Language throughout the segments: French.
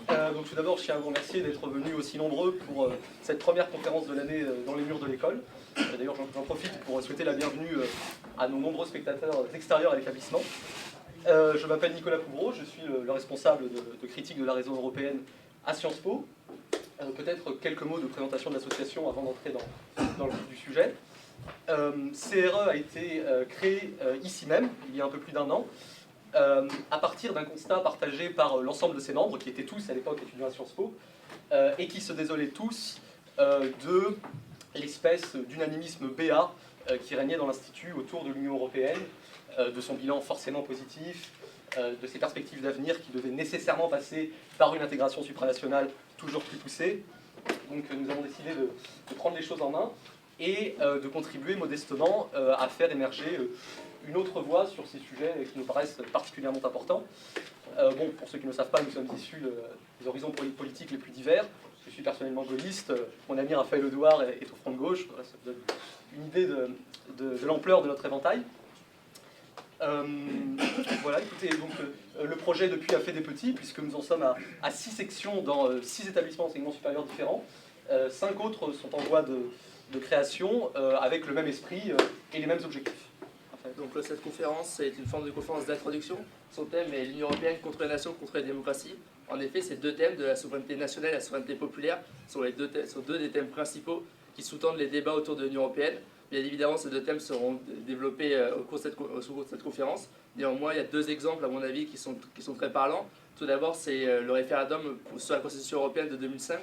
Donc tout d'abord, je tiens à vous remercier d'être venus aussi nombreux pour cette première conférence de l'année dans les murs de l'école. D'ailleurs, j'en profite pour souhaiter la bienvenue à nos nombreux spectateurs extérieurs à l'établissement. Je m'appelle Nicolas Couvreau, je suis le responsable de critique de la réseau européenne à Sciences Po. Peut-être quelques mots de présentation de l'association avant d'entrer dans le vif du sujet. CRE a été créé ici même, il y a un peu plus d'1 an, à partir d'un constat partagé par l'ensemble de ses membres, qui étaient tous à l'époque étudiants à Sciences Po, et qui se désolaient tous de l'espèce d'unanimisme béat qui régnait dans l'Institut autour de l'Union européenne, de son bilan forcément positif, de ses perspectives d'avenir qui devaient nécessairement passer par une intégration supranationale toujours plus poussée. Donc nous avons décidé de prendre les choses en main et de contribuer modestement à faire émerger une autre voie sur ces sujets qui nous paraissent particulièrement importants. Bon, pour ceux qui ne le savent pas, nous sommes issus des horizons politiques les plus divers. Je suis personnellement gaulliste, mon ami Raphaël Edouard est au front de gauche. Voilà, ça vous donne une idée de l'ampleur de notre éventail. Voilà, écoutez, donc le projet depuis a fait des petits, puisque nous en sommes à 6 sections dans 6 établissements d'enseignement supérieur différents. 5 autres sont en voie de création, avec le même esprit et les mêmes objectifs. Donc cette conférence est une forme de conférence d'introduction. Son thème est l'Union européenne contre les nations, contre les démocraties. En effet, ces deux thèmes de la souveraineté nationale et la souveraineté populaire sont deux des thèmes principaux qui sous-tendent les débats autour de l'Union européenne. Bien évidemment, ces deux thèmes seront développés au cours de cette conférence. Néanmoins, il y a 2 exemples, à mon avis, qui sont très parlants. Tout d'abord, c'est le référendum sur la Constitution européenne de 2005,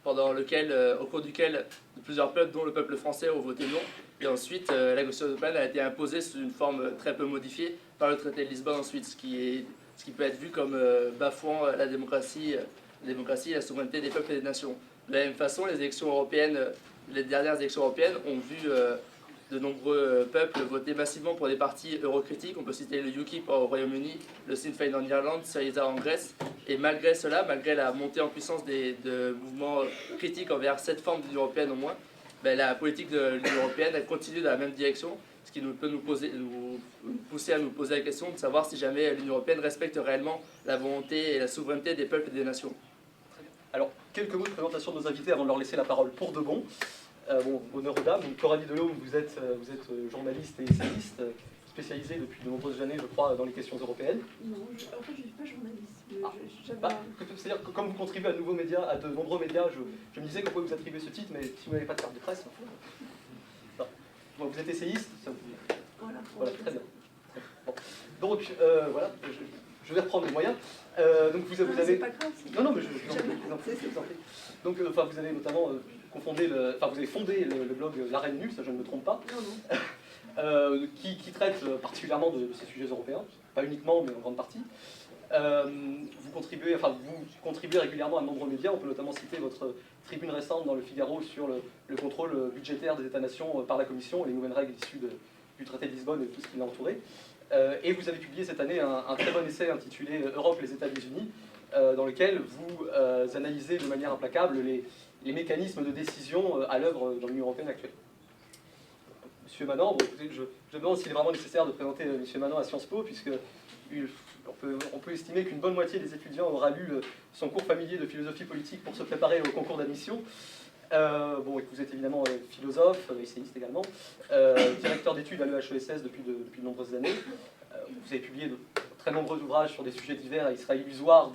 au cours duquel plusieurs peuples, dont le peuple français, ont voté non. Et ensuite, la Constitution européenne a été imposée sous une forme très peu modifiée par le traité de Lisbonne ensuite, ce qui peut être vu comme bafouant la démocratie et la souveraineté des peuples et des nations. De la même façon, les dernières élections européennes ont vu de nombreux peuples voter massivement pour des partis eurocritiques. On peut citer le UKIP au Royaume-Uni, le Sinn Féin en Irlande, Syriza en Grèce. Et malgré cela, malgré la montée en puissance de mouvements critiques envers cette forme d'Union européenne au moins, la politique de l'Union européenne elle continue dans la même direction, ce qui peut nous pousser à nous poser la question de savoir si jamais l'Union européenne respecte réellement la volonté et la souveraineté des peuples et des nations. Alors, quelques mots de présentation de nos invités avant de leur laisser la parole pour de bon. Bon, honneur aux dames. Donc, Coralie Delhomme, vous êtes journaliste et essayiste, spécialisée depuis de nombreuses années, je crois, dans les questions européennes. Non, en fait, je ne suis pas journaliste. C'est-à-dire que comme vous contribuez à de nombreux médias, je me disais qu'on pouvait vous attribuer ce titre, mais si vous n'avez pas de carte de presse, non. Bon, vous êtes essayiste, ça vous... Voilà, très bien. Bon. Donc, voilà, je vais reprendre les moyens. Donc, vous avez... C'est pas grave. Non, mais je vous en prie. Donc, vous avez notamment vous avez fondé le blog L'Arène Nue, ça je ne me trompe pas, qui traite particulièrement de ces sujets européens, pas uniquement, mais en grande partie. Vous contribuez régulièrement à de nombreux médias, on peut notamment citer votre tribune récente dans le Figaro sur le contrôle budgétaire des États-nations par la Commission, les nouvelles règles issues du traité de Lisbonne et tout ce qui l'a entouré. Et vous avez publié cette année un très bon essai intitulé « Europe, les États-Unis », dans lequel vous analysez de manière implacable les mécanismes de décision à l'œuvre dans l'Union européenne actuelle. Monsieur Manant, bon, écoutez, je me demande s'il est vraiment nécessaire de présenter Monsieur Manant à Sciences Po, puisque on peut estimer qu'une bonne moitié des étudiants aura lu son cours familier de philosophie politique pour se préparer au concours d'admission. Bon, et vous êtes évidemment philosophe, essayiste également, directeur d'études à l'EHESS depuis de nombreuses années. Vous avez publié de très nombreux ouvrages sur des sujets divers et il sera illusoire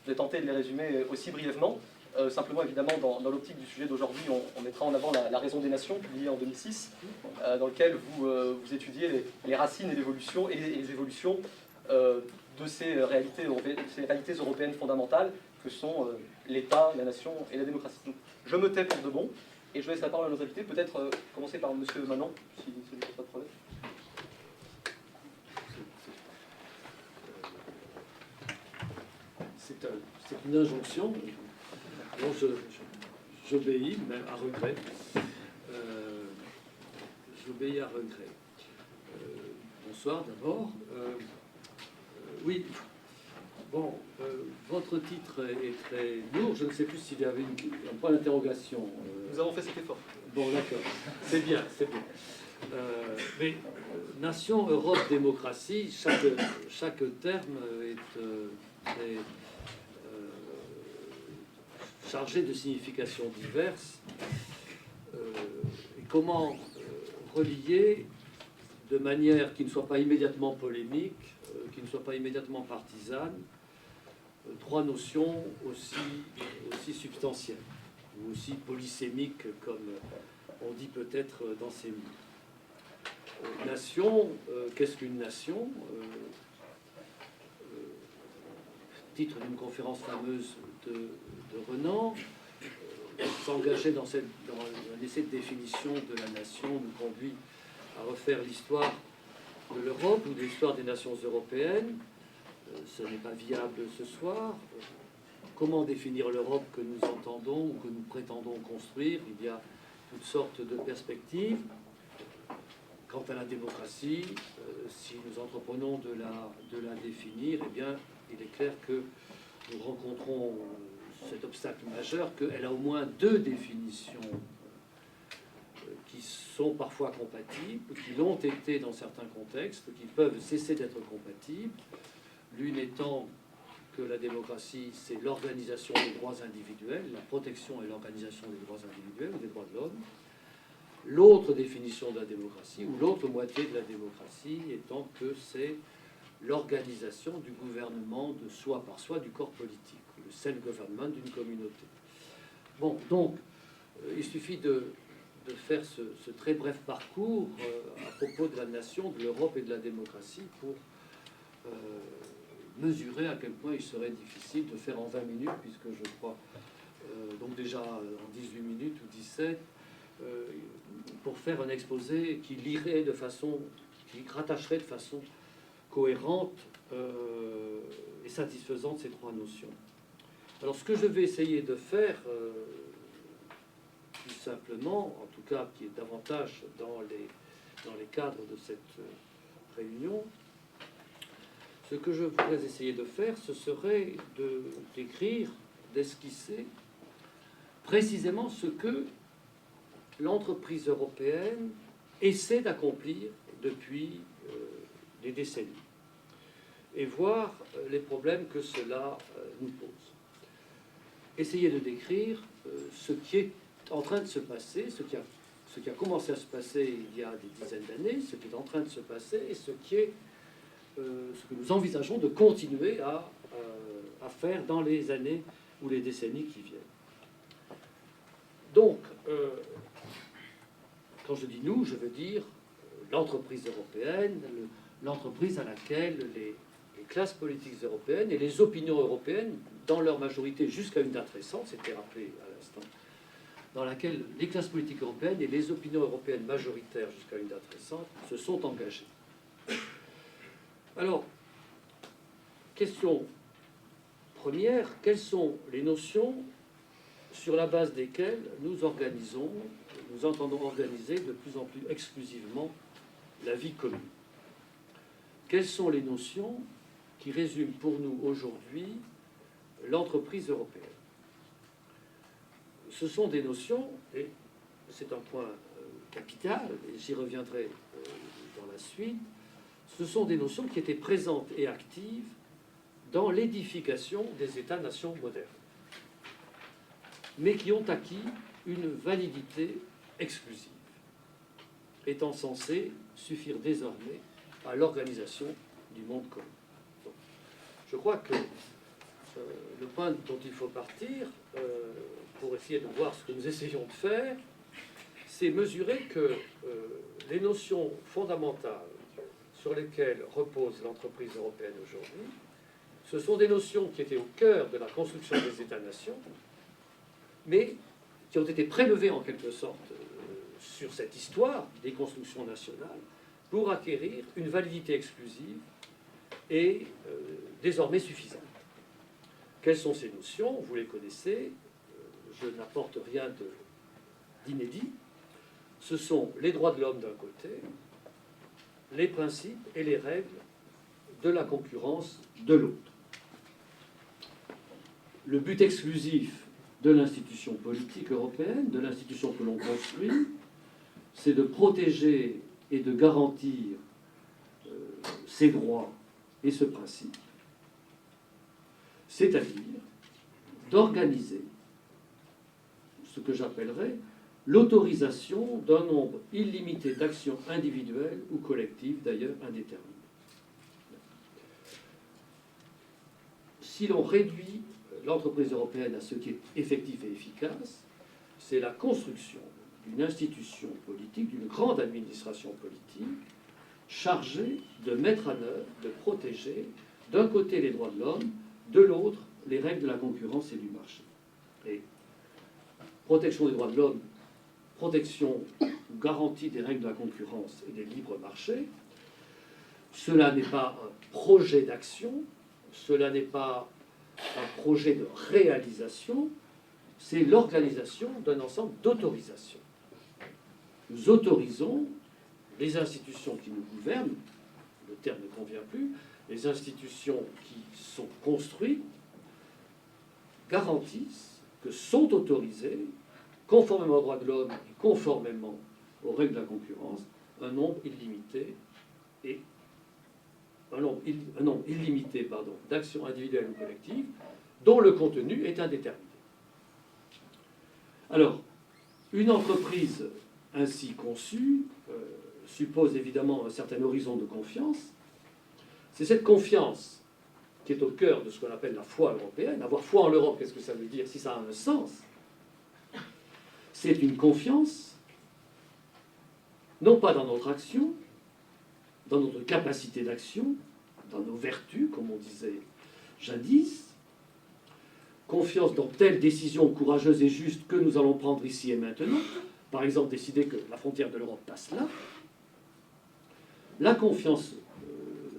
de tenter de les résumer aussi brièvement. Simplement, évidemment, dans l'optique du sujet d'aujourd'hui, on mettra en avant la raison des nations, publiée en 2006, dans lequel vous étudiez les racines et les évolutions de ces réalités européennes fondamentales que sont l'État, la nation et la démocratie. Donc, je me tais pour de bon et je laisse la parole à nos invités. Peut-être commencer par M. Manon, si ça ne pose pas de problème. C'est une injonction. Donc j'obéis, même à regret. J'obéis à regret. Bonsoir d'abord. Oui, bon, votre titre est très lourd. Je ne sais plus s'il y avait un point d'interrogation. Nous avons fait cet effort. Bon, d'accord. C'est bien, c'est bien. Mais nation, Europe, démocratie, chaque terme est très chargées de significations diverses. Et comment relier de manière qui ne soit pas immédiatement polémique, qui ne soit pas immédiatement partisane, trois notions aussi substantielles, ou aussi polysémiques, comme on dit peut-être dans ces mots. Nation, qu'est-ce qu'une nation? Titre d'une conférence fameuse de Renan, s'engager dans un essai de définition de la nation nous conduit à refaire l'histoire de l'Europe ou de l'histoire des nations européennes. Ce n'est pas viable ce soir. Comment définir l'Europe que nous entendons ou que nous prétendons construire? Il y a toutes sortes de perspectives. Quant à la démocratie, si nous entreprenons de la définir, eh bien, il est clair que nous rencontrons cet obstacle majeur qu'elle a au moins deux définitions qui sont parfois compatibles, qui l'ont été dans certains contextes, qui peuvent cesser d'être compatibles. L'une étant que la démocratie, c'est l'organisation des droits individuels, la protection et l'organisation des droits individuels ou des droits de l'homme. L'autre définition de la démocratie, ou l'autre moitié de la démocratie, étant que c'est l'organisation du gouvernement de soi par soi du corps politique, le self-government d'une communauté. Bon, donc, il suffit de faire ce très bref parcours à propos de la nation, de l'Europe et de la démocratie pour mesurer à quel point il serait difficile de faire en 20 minutes, puisque je crois, donc déjà en 18 minutes ou 17, pour faire un exposé qui lirait de façon, qui rattacherait de façon cohérente et satisfaisante ces trois notions. Alors ce que je vais essayer de faire, plus simplement, en tout cas qui est davantage dans les cadres de cette réunion, ce que je voudrais essayer de faire, ce serait d'écrire, d'esquisser précisément ce que l'entreprise européenne essaie d'accomplir depuis des décennies et voir les problèmes que cela nous pose. Essayer de décrire ce qui est en train de se passer, ce qui a commencé à se passer il y a des dizaines d'années, ce qui est en train de se passer et ce que nous envisageons de continuer à faire dans les années ou les décennies qui viennent. Donc, quand je dis nous, je veux dire l'entreprise européenne, l'entreprise à laquelle les classes politiques européennes et les opinions européennes, dans leur majorité jusqu'à une date récente, c'était rappelé à l'instant, dans laquelle les classes politiques européennes et les opinions européennes majoritaires jusqu'à une date récente se sont engagées. Alors, question première, quelles sont les notions sur la base desquelles nous entendons organiser de plus en plus exclusivement la vie commune? Quelles sont les notions qui résument pour nous aujourd'hui l'entreprise européenne? Ce sont des notions, et c'est un point capital, et j'y reviendrai dans la suite, ce sont des notions qui étaient présentes et actives dans l'édification des États-nations modernes, mais qui ont acquis une validité exclusive, étant censées suffire désormais à l'organisation du monde commun. Donc, je crois que le point dont il faut partir pour essayer de voir ce que nous essayons de faire, c'est mesurer que les notions fondamentales sur lesquelles repose l'entreprise européenne aujourd'hui, ce sont des notions qui étaient au cœur de la construction des États-nations, mais qui ont été prélevées en quelque sorte sur cette histoire des constructions nationales pour acquérir une validité exclusive et désormais suffisante. Quelles sont ces notions? Vous les connaissez, je n'apporte rien d'inédit. Ce sont les droits de l'homme d'un côté, les principes et les règles de la concurrence de l'autre. Le but exclusif de l'institution politique européenne, de l'institution que l'on construit, c'est de protéger et de garantir ces droits et ce principe, c'est-à-dire d'organiser ce que j'appellerais l'autorisation d'un nombre illimité d'actions individuelles ou collectives, d'ailleurs indéterminées. Si l'on réduit l'entreprise européenne à ce qui est effectif et efficace, c'est la construction d'une institution politique, d'une grande administration politique, chargée de mettre en œuvre, de protéger, d'un côté les droits de l'homme, de l'autre les règles de la concurrence et du marché. Et protection des droits de l'homme, protection ou garantie des règles de la concurrence et des libres marchés, cela n'est pas un projet d'action, cela n'est pas un projet de réalisation, c'est l'organisation d'un ensemble d'autorisations. Nous autorisons les institutions qui nous gouvernent, le terme ne convient plus, les institutions qui sont construites garantissent que sont autorisées, conformément aux droits de l'homme et conformément aux règles de la concurrence, un nombre illimité d'actions individuelles ou collectives dont le contenu est indéterminé. Alors, une entreprise ainsi conçue suppose évidemment un certain horizon de confiance. C'est cette confiance qui est au cœur de ce qu'on appelle la foi européenne. Avoir foi en l'Europe, qu'est-ce que ça veut dire? Si ça a un sens, c'est une confiance, non pas dans notre action, dans notre capacité d'action, dans nos vertus, comme on disait jadis, confiance dans telle décision courageuse et juste que nous allons prendre ici et maintenant, par exemple décider que la frontière de l'Europe passe là. La confiance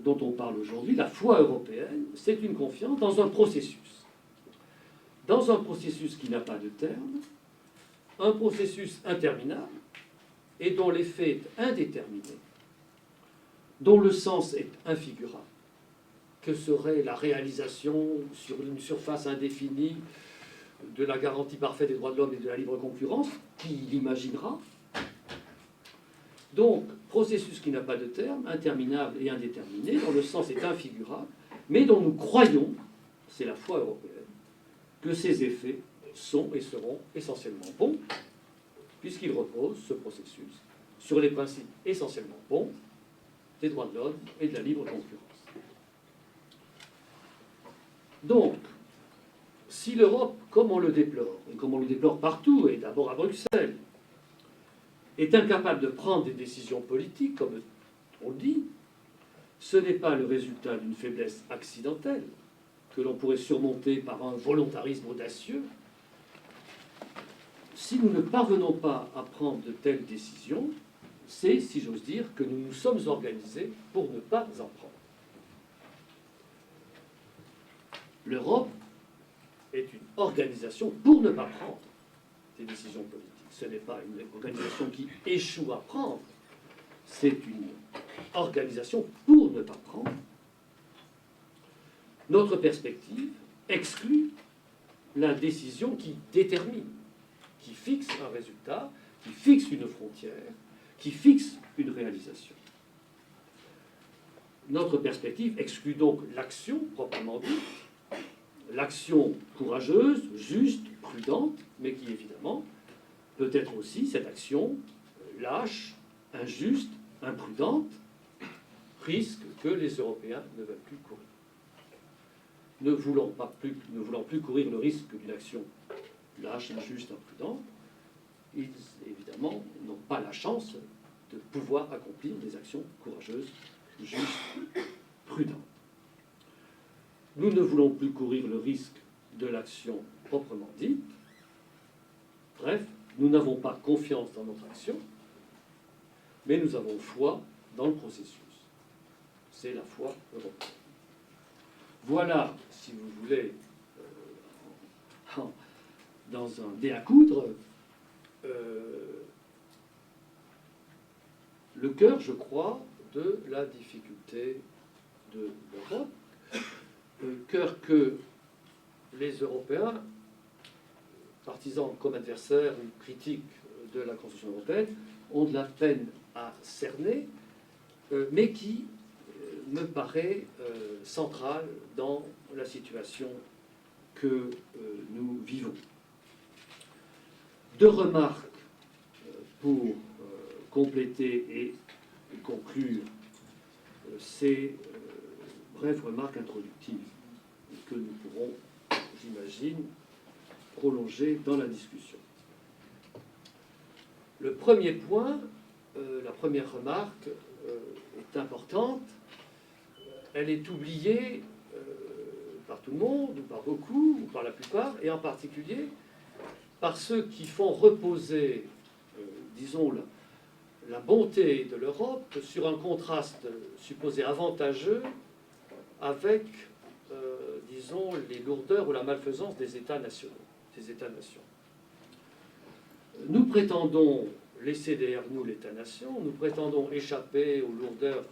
dont on parle aujourd'hui, la foi européenne, c'est une confiance dans un processus. Dans un processus qui n'a pas de terme, un processus interminable et dont l'effet est indéterminé, dont le sens est infigurable. Que serait la réalisation sur une surface indéfinie de la garantie parfaite des droits de l'homme et de la libre concurrence? Qui l'imaginera? Donc, processus qui n'a pas de terme, interminable et indéterminé, dont le sens est infigurable, mais dont nous croyons, c'est la foi européenne, que ses effets sont et seront essentiellement bons, puisqu'il repose, ce processus, sur les principes essentiellement bons des droits de l'homme et de la libre concurrence. Donc, si l'Europe, comme on le déplore, et comme on le déplore partout, et d'abord à Bruxelles, est incapable de prendre des décisions politiques, comme on le dit, ce n'est pas le résultat d'une faiblesse accidentelle, que l'on pourrait surmonter par un volontarisme audacieux. Si nous ne parvenons pas à prendre de telles décisions, c'est, si j'ose dire, que nous nous sommes organisés pour ne pas en prendre. L'Europe est une organisation pour ne pas prendre des décisions politiques. Ce n'est pas une organisation qui échoue à prendre, c'est une organisation pour ne pas prendre. Notre perspective exclut la décision qui détermine, qui fixe un résultat, qui fixe une frontière, qui fixe une réalisation. Notre perspective exclut donc l'action proprement dite, l'action courageuse, juste, prudente, mais qui évidemment peut être aussi cette action lâche, injuste, imprudente, risque que les Européens ne veulent plus courir. Ne voulant plus courir le risque d'une action lâche, injuste, imprudente, ils, évidemment, n'ont pas la chance de pouvoir accomplir des actions courageuses, justes, prudentes. Nous ne voulons plus courir le risque de l'action proprement dite. Bref, nous n'avons pas confiance dans notre action, mais nous avons foi dans le processus. C'est la foi européenne. Voilà, si vous voulez, dans un dé à coudre, le cœur, je crois, de la difficulté de l'Europe, cœur que les Européens, partisans comme adversaires ou critiques de la construction européenne, ont de la peine à cerner, mais qui me paraît central dans la situation que nous vivons. 2 remarques pour compléter et conclure ces brèves remarques introductives que nous pourrons, j'imagine, prolonger dans la discussion. Le premier point, la première remarque est importante. Elle est oubliée par tout le monde, ou par beaucoup, ou par la plupart, et en particulier par ceux qui font reposer, disons, la bonté de l'Europe sur un contraste supposé avantageux avec, disons, les lourdeurs ou la malfaisance des États nationaux, des États-nations. Nous prétendons laisser derrière nous l'État-nation, nous prétendons échapper aux lourdeurs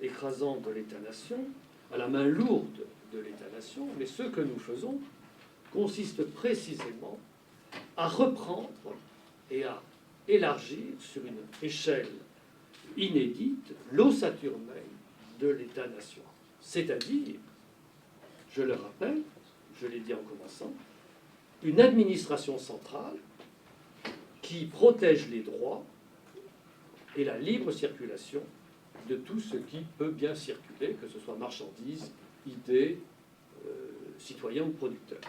écrasantes de l'État-nation, à la main lourde de l'État-nation, mais ce que nous faisons consiste précisément à reprendre et à élargir sur une échelle inédite l'ossature même de l'État-nation. C'est-à-dire, je le rappelle, je l'ai dit en commençant, une administration centrale qui protège les droits et la libre circulation de tout ce qui peut bien circuler, que ce soit marchandises, idées, citoyens ou producteurs.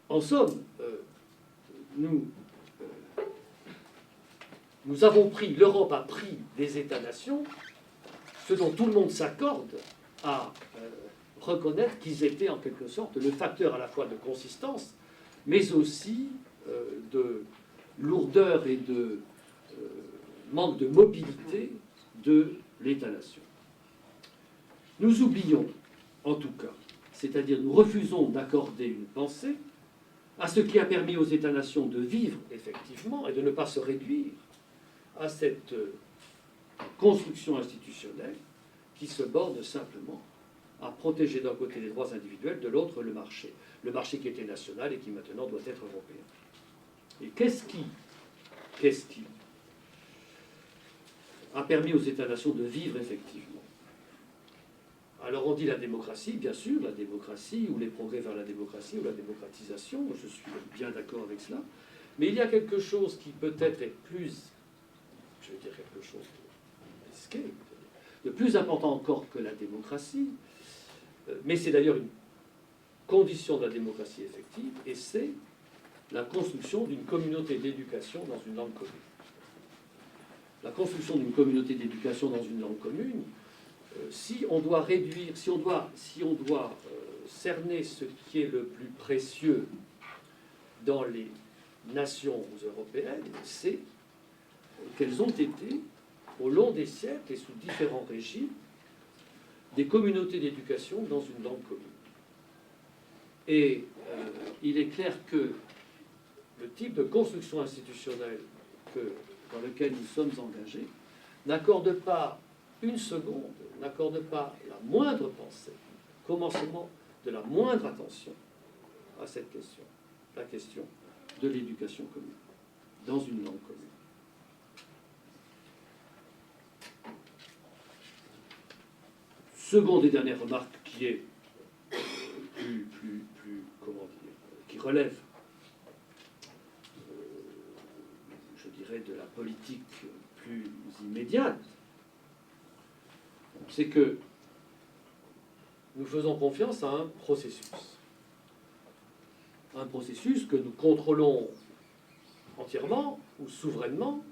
En somme, nous avons pris, l'Europe a pris des États-nations, ce dont tout le monde s'accorde à reconnaître qu'ils étaient en quelque sorte le facteur à la fois de consistance, mais aussi de lourdeur et de manque de mobilité de l'État-nation. Nous oublions, en tout cas, c'est-à-dire nous refusons d'accorder une pensée à ce qui a permis aux États-nations de vivre effectivement et de ne pas se réduire à cette construction institutionnelle qui se borne simplement à protéger d'un côté les droits individuels, de l'autre le marché qui était national et qui maintenant doit être européen. Et qu'est-ce qui a permis aux États-nations de vivre effectivement? Alors on dit la démocratie, bien sûr, la démocratie, ou les progrès vers la démocratie, ou la démocratisation, je suis bien d'accord avec cela, mais il y a quelque chose qui peut-être est plus, je vais dire quelque chose de risqué, de plus important encore que la démocratie, mais c'est d'ailleurs une condition de la démocratie effective, et c'est la construction d'une communauté d'éducation dans une langue commune. La construction d'une communauté d'éducation dans une langue commune, si on doit réduire, si on doit cerner ce qui est le plus précieux dans les nations européennes, c'est qu'elles ont été, au long des siècles et sous différents régimes, des communautés d'éducation dans une langue commune. Et il est clair que le type de construction institutionnelle dans lequel nous sommes engagés n'accorde pas une seconde, n'accorde pas la moindre pensée, commencement de la moindre attention à cette question, la question de l'éducation commune, dans une langue commune. Seconde et dernière remarque qui est qui relève, je dirais, de la politique plus immédiate, c'est que nous faisons confiance à un processus que nous contrôlons entièrement ou souverainement,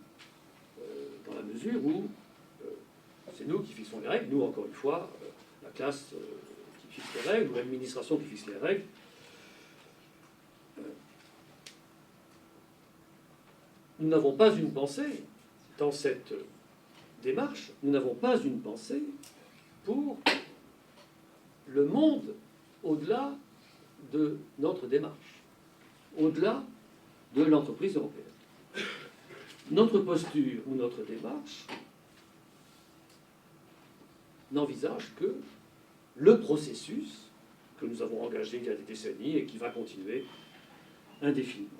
dans la mesure où c'est nous qui fixons les règles, nous encore une fois, la classe qui fixe les règles, ou l'administration qui fixe les règles. Nous n'avons pas une pensée dans cette démarche, nous n'avons pas une pensée pour le monde au-delà de notre démarche, au-delà de l'entreprise européenne. Notre posture ou notre démarche n'envisage que le processus que nous avons engagé il y a des décennies et qui va continuer indéfiniment.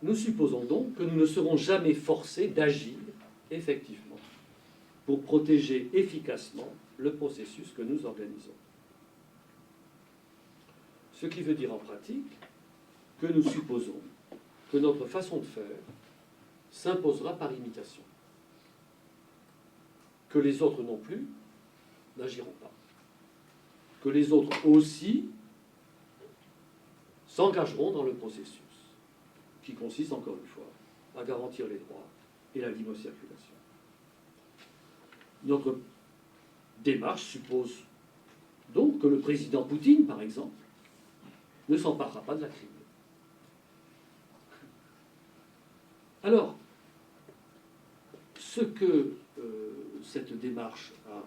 Nous supposons donc que nous ne serons jamais forcés d'agir effectivement pour protéger efficacement le processus que nous organisons. Ce qui veut dire en pratique que nous supposons que notre façon de faire s'imposera par imitation, que les autres non plus n'agiront pas, que les autres aussi s'engageront dans le processus, qui consiste, encore une fois, à garantir les droits et la libre circulation. Notre démarche suppose donc que le président Poutine, par exemple, ne s'emparera pas de la Crimée. Alors, ce que cette démarche a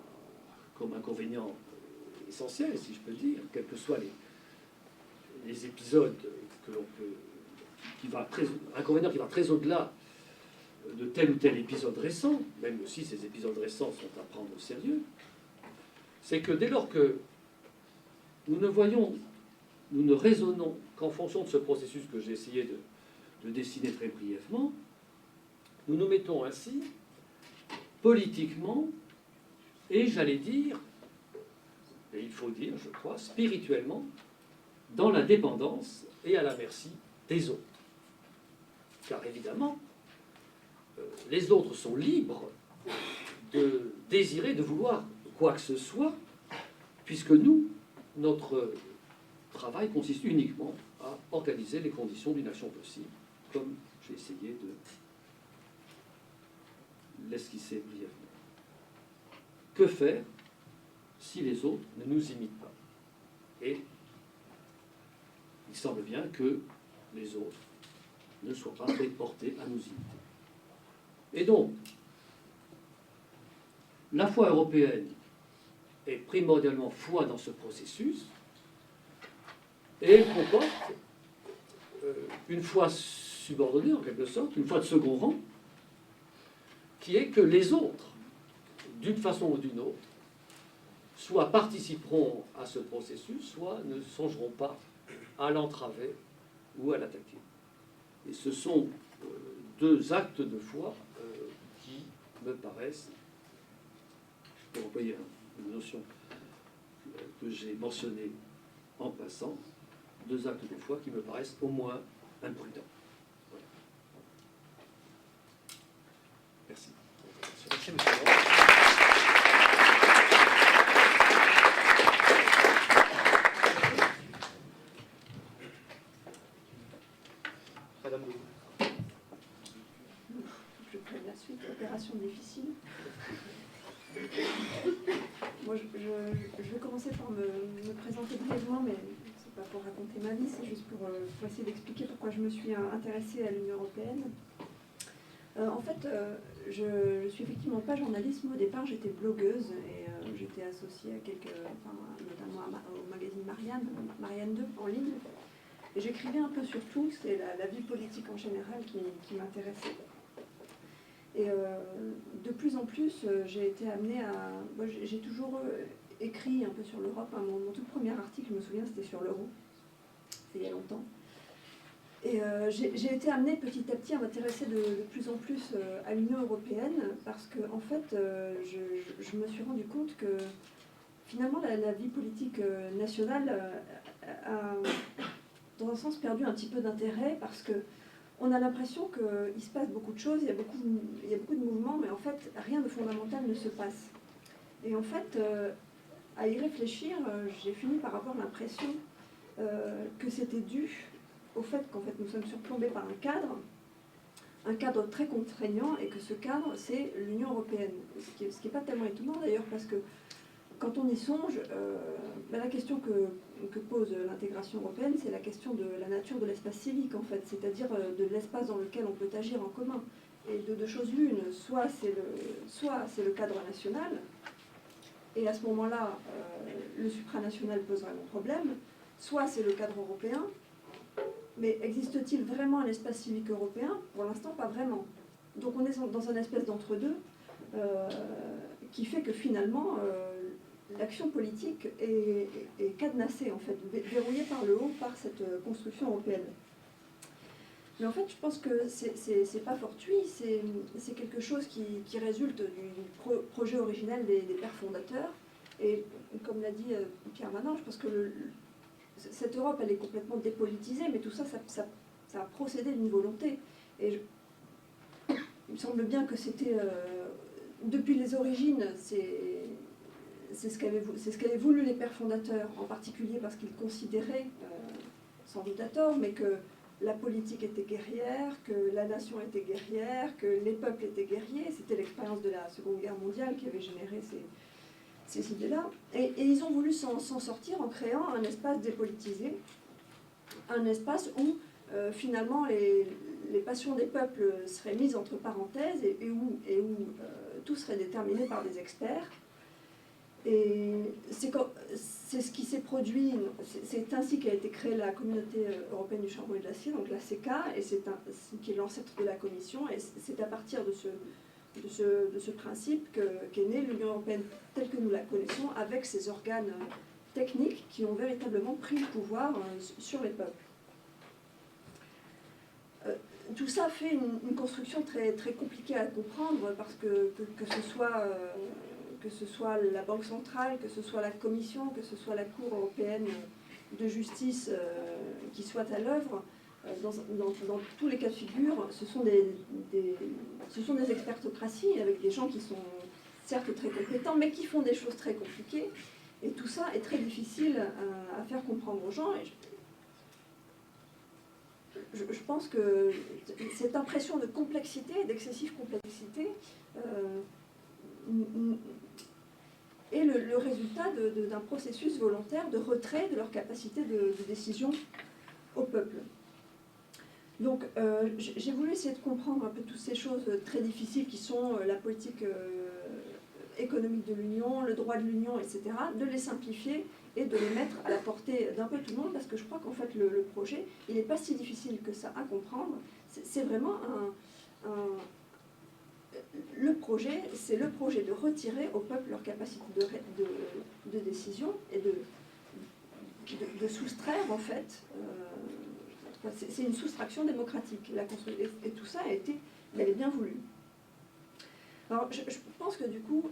comme inconvénient essentiel, si je peux dire, quels que soient les épisodes que l'on peut, inconvénient qui va très au-delà de tel ou tel épisode récent, même si ces épisodes récents sont à prendre au sérieux, c'est que dès lors que nous ne raisonnons qu'en fonction de ce processus que j'ai essayé de dessiner très brièvement, nous nous mettons ainsi politiquement et, j'allais dire, et il faut dire, je crois, spirituellement, dans la dépendance et à la merci des autres. Car évidemment, les autres sont libres de désirer, de vouloir quoi que ce soit, puisque nous, notre travail consiste uniquement à organiser les conditions d'une action possible, comme j'ai essayé de l'esquisser brièvement. Que faire si les autres ne nous imitent pas? Et il semble bien que les autres ne soient pas très portés à nous imiter. Et donc, la foi européenne est primordialement foi dans ce processus, et elle comporte une foi subordonnée, en quelque sorte, une foi de second rang, qui est que les autres, d'une façon ou d'une autre, soit participeront à ce processus, soit ne songeront pas à l'entraver ou à l'attaquer. Et ce sont deux actes de foi qui me paraissent, pour employer une notion que j'ai mentionnée en passant, deux actes de foi qui me paraissent au moins imprudents. Voilà. Merci. Merci, monsieur. Madame Leroux. Je prenne la suite, opération difficile. Moi, je vais commencer par me présenter brièvement, mais c'est pas pour raconter ma vie, c'est juste pour essayer d'expliquer pourquoi je me suis intéressée à l'Union européenne. En fait, je suis effectivement pas journaliste. Moi, au départ, j'étais blogueuse et j'étais associée à notamment au magazine Marianne 2 en ligne. Et j'écrivais un peu sur tout, c'est la vie politique en général qui m'intéressait. Et de plus en plus, j'ai été amenée à... Moi, j'ai toujours écrit un peu sur l'Europe. Mon tout premier article, je me souviens, c'était sur l'euro. C'était il y a longtemps. Et j'ai été amenée petit à petit à m'intéresser de plus en plus à l'Union européenne parce que, en fait, je me suis rendu compte que finalement la vie politique nationale a, dans un sens, perdu un petit peu d'intérêt parce que on a l'impression qu'il se passe beaucoup de choses, il y a beaucoup de mouvements, mais en fait, rien de fondamental ne se passe. Et en fait, à y réfléchir, j'ai fini par avoir l'impression que c'était dû au fait qu'en fait, nous sommes surplombés par un cadre très contraignant, et que ce cadre, c'est l'Union européenne. Ce qui n'est pas tellement étonnant d'ailleurs, parce que quand on y songe, la question que pose l'intégration européenne, c'est la question de la nature de l'espace civique, en fait, c'est-à-dire de l'espace dans lequel on peut agir en commun. Et de deux choses l'une, soit c'est le cadre national, et à ce moment-là, le supranational pose vraiment problème, soit c'est le cadre européen, mais existe-t-il vraiment un espace civique européen? Pour l'instant, pas vraiment. Donc on est dans un espèce d'entre-deux qui fait que finalement, l'action politique est cadenassée, en fait, verrouillée par le haut par cette construction européenne. Mais en fait, je pense que c'est pas fortuit, c'est quelque chose qui résulte du projet originel des pères fondateurs, Et comme l'a dit Pierre Manant, je pense que cette Europe, elle est complètement dépolitisée, mais tout ça, ça a procédé d'une volonté. Et il me semble bien que c'était, depuis les origines, c'est ce qu'avaient voulu les pères fondateurs, en particulier parce qu'ils considéraient, sans doute à tort, mais que la politique était guerrière, que la nation était guerrière, que les peuples étaient guerriers. C'était l'expérience de la Seconde Guerre mondiale qui avait généré ces idées-là. Et ils ont voulu s'en sortir en créant un espace dépolitisé, un espace où finalement les passions des peuples seraient mises entre parenthèses et où tout serait déterminé par des experts. Et c'est ce qui s'est produit, c'est ainsi qu'a été créée la Communauté européenne du charbon et de l'acier, donc la CECA, et qui est l'ancêtre de la Commission, et c'est à partir de ce principe qu'est née l'Union européenne telle que nous la connaissons, avec ses organes techniques qui ont véritablement pris le pouvoir sur les peuples. Tout ça fait une construction très, très compliquée à comprendre, parce que ce soit la Banque centrale, que ce soit la Commission, que ce soit la Cour européenne de justice qui soit à l'œuvre, dans tous les cas de figure, ce sont des expertocraties avec des gens qui sont certes très compétents, mais qui font des choses très compliquées. Et tout ça est très difficile à faire comprendre aux gens. Et je pense que cette impression de complexité, d'excessive complexité, est le résultat d'un processus volontaire de retrait de leur capacité de décision au peuple. Donc j'ai voulu essayer de comprendre un peu toutes ces choses très difficiles qui sont la politique économique de l'Union, le droit de l'Union, etc., de les simplifier et de les mettre à la portée d'un peu tout le monde, parce que je crois qu'en fait le projet, il n'est pas si difficile que ça à comprendre. C'est vraiment le projet, c'est le projet de retirer au peuple leur capacité de décision et de soustraire, en fait, c'est une soustraction démocratique. Et tout ça a été bel et bien voulu. Alors, je pense que du coup,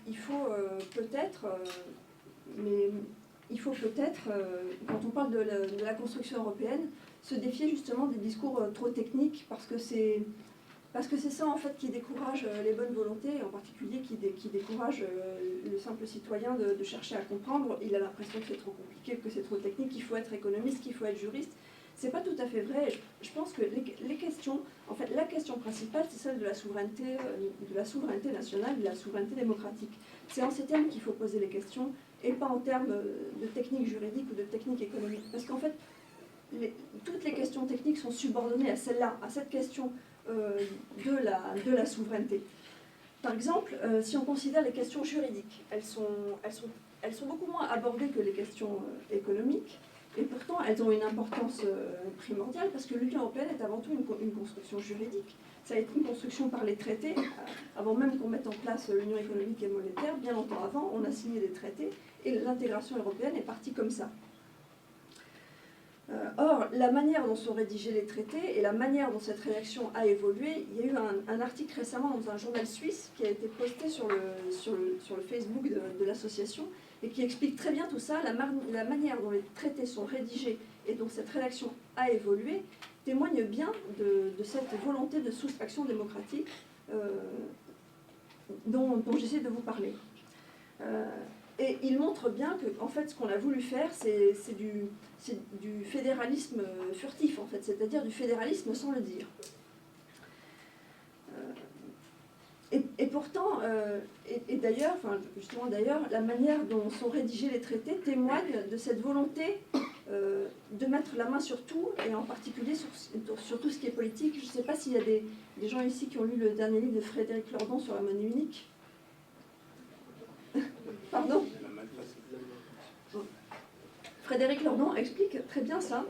il faut peut-être, quand on parle de la construction européenne, se défier justement des discours trop techniques, parce que c'est ça en fait qui décourage les bonnes volontés, et en particulier qui décourage le simple citoyen de chercher à comprendre. Il a l'impression que c'est trop compliqué, que c'est trop technique, qu'il faut être économiste, qu'il faut être juriste. C'est pas tout à fait vrai. Je pense que les questions, en fait, la question principale, c'est celle de la souveraineté nationale, de la souveraineté démocratique. C'est en ces termes qu'il faut poser les questions, et pas en termes de technique juridique ou de technique économique. Parce qu'en fait, toutes les questions techniques sont subordonnées à celle-là, à cette question de la souveraineté. Par exemple, si on considère les questions juridiques, elles sont beaucoup moins abordées que les questions économiques. Et pourtant, elles ont une importance primordiale, parce que l'Union européenne est avant tout une construction juridique. Ça a été une construction par les traités, avant même qu'on mette en place l'Union économique et monétaire. Bien longtemps avant, on a signé des traités, et l'intégration européenne est partie comme ça. Or, la manière dont sont rédigés les traités et la manière dont cette rédaction a évolué, il y a eu un article récemment dans un journal suisse qui a été posté sur le Facebook de l'association, et qui explique très bien tout ça. La manière dont les traités sont rédigés et dont cette rédaction a évolué témoigne bien de cette volonté de soustraction démocratique dont j'essaie de vous parler. Et il montre bien que, en fait, ce qu'on a voulu faire, c'est du fédéralisme furtif, en fait, c'est-à-dire du fédéralisme sans le dire. Et pourtant, et d'ailleurs, enfin, justement d'ailleurs, la manière dont sont rédigés les traités témoigne de cette volonté de mettre la main sur tout, et en particulier sur tout ce qui est politique. Je ne sais pas s'il y a des gens ici qui ont lu le dernier livre de Frédéric Lordon sur la monnaie unique. Pardon ? Frédéric Lordon explique très bien ça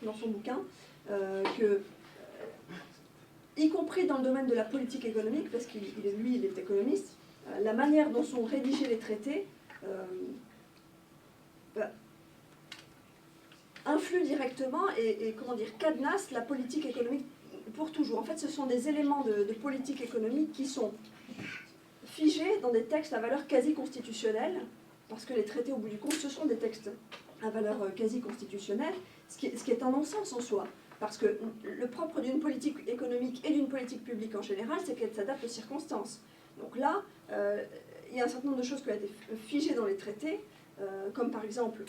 dans son bouquin, que y compris dans le domaine de la politique économique, parce qu'il est économiste, la manière dont sont rédigés les traités influe directement et comment dire, cadenasse la politique économique pour toujours. En fait, ce sont des éléments de politique économique qui sont figé dans des textes à valeur quasi constitutionnelle, parce que les traités, au bout du compte, ce sont des textes à valeur quasi constitutionnelle, ce qui est un non-sens en soi. Parce que le propre d'une politique économique et d'une politique publique en général, c'est qu'elle s'adapte aux circonstances. Donc là, il y a un certain nombre de choses qui ont été figées dans les traités, comme par exemple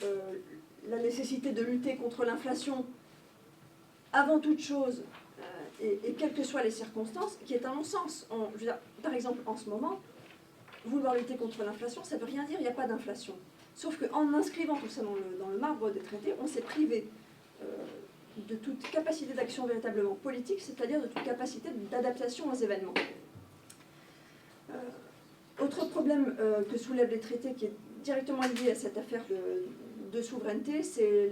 la nécessité de lutter contre l'inflation avant toute chose, et quelles que soient les circonstances, qui est un non-sens. Je veux dire, par exemple, en ce moment, vouloir lutter contre l'inflation, ça ne veut rien dire, il n'y a pas d'inflation. Sauf qu'en inscrivant tout ça dans le marbre des traités, on s'est privé de toute capacité d'action véritablement politique, c'est-à-dire de toute capacité d'adaptation aux événements. Autre problème que soulèvent les traités, qui est directement lié à cette affaire de souveraineté, c'est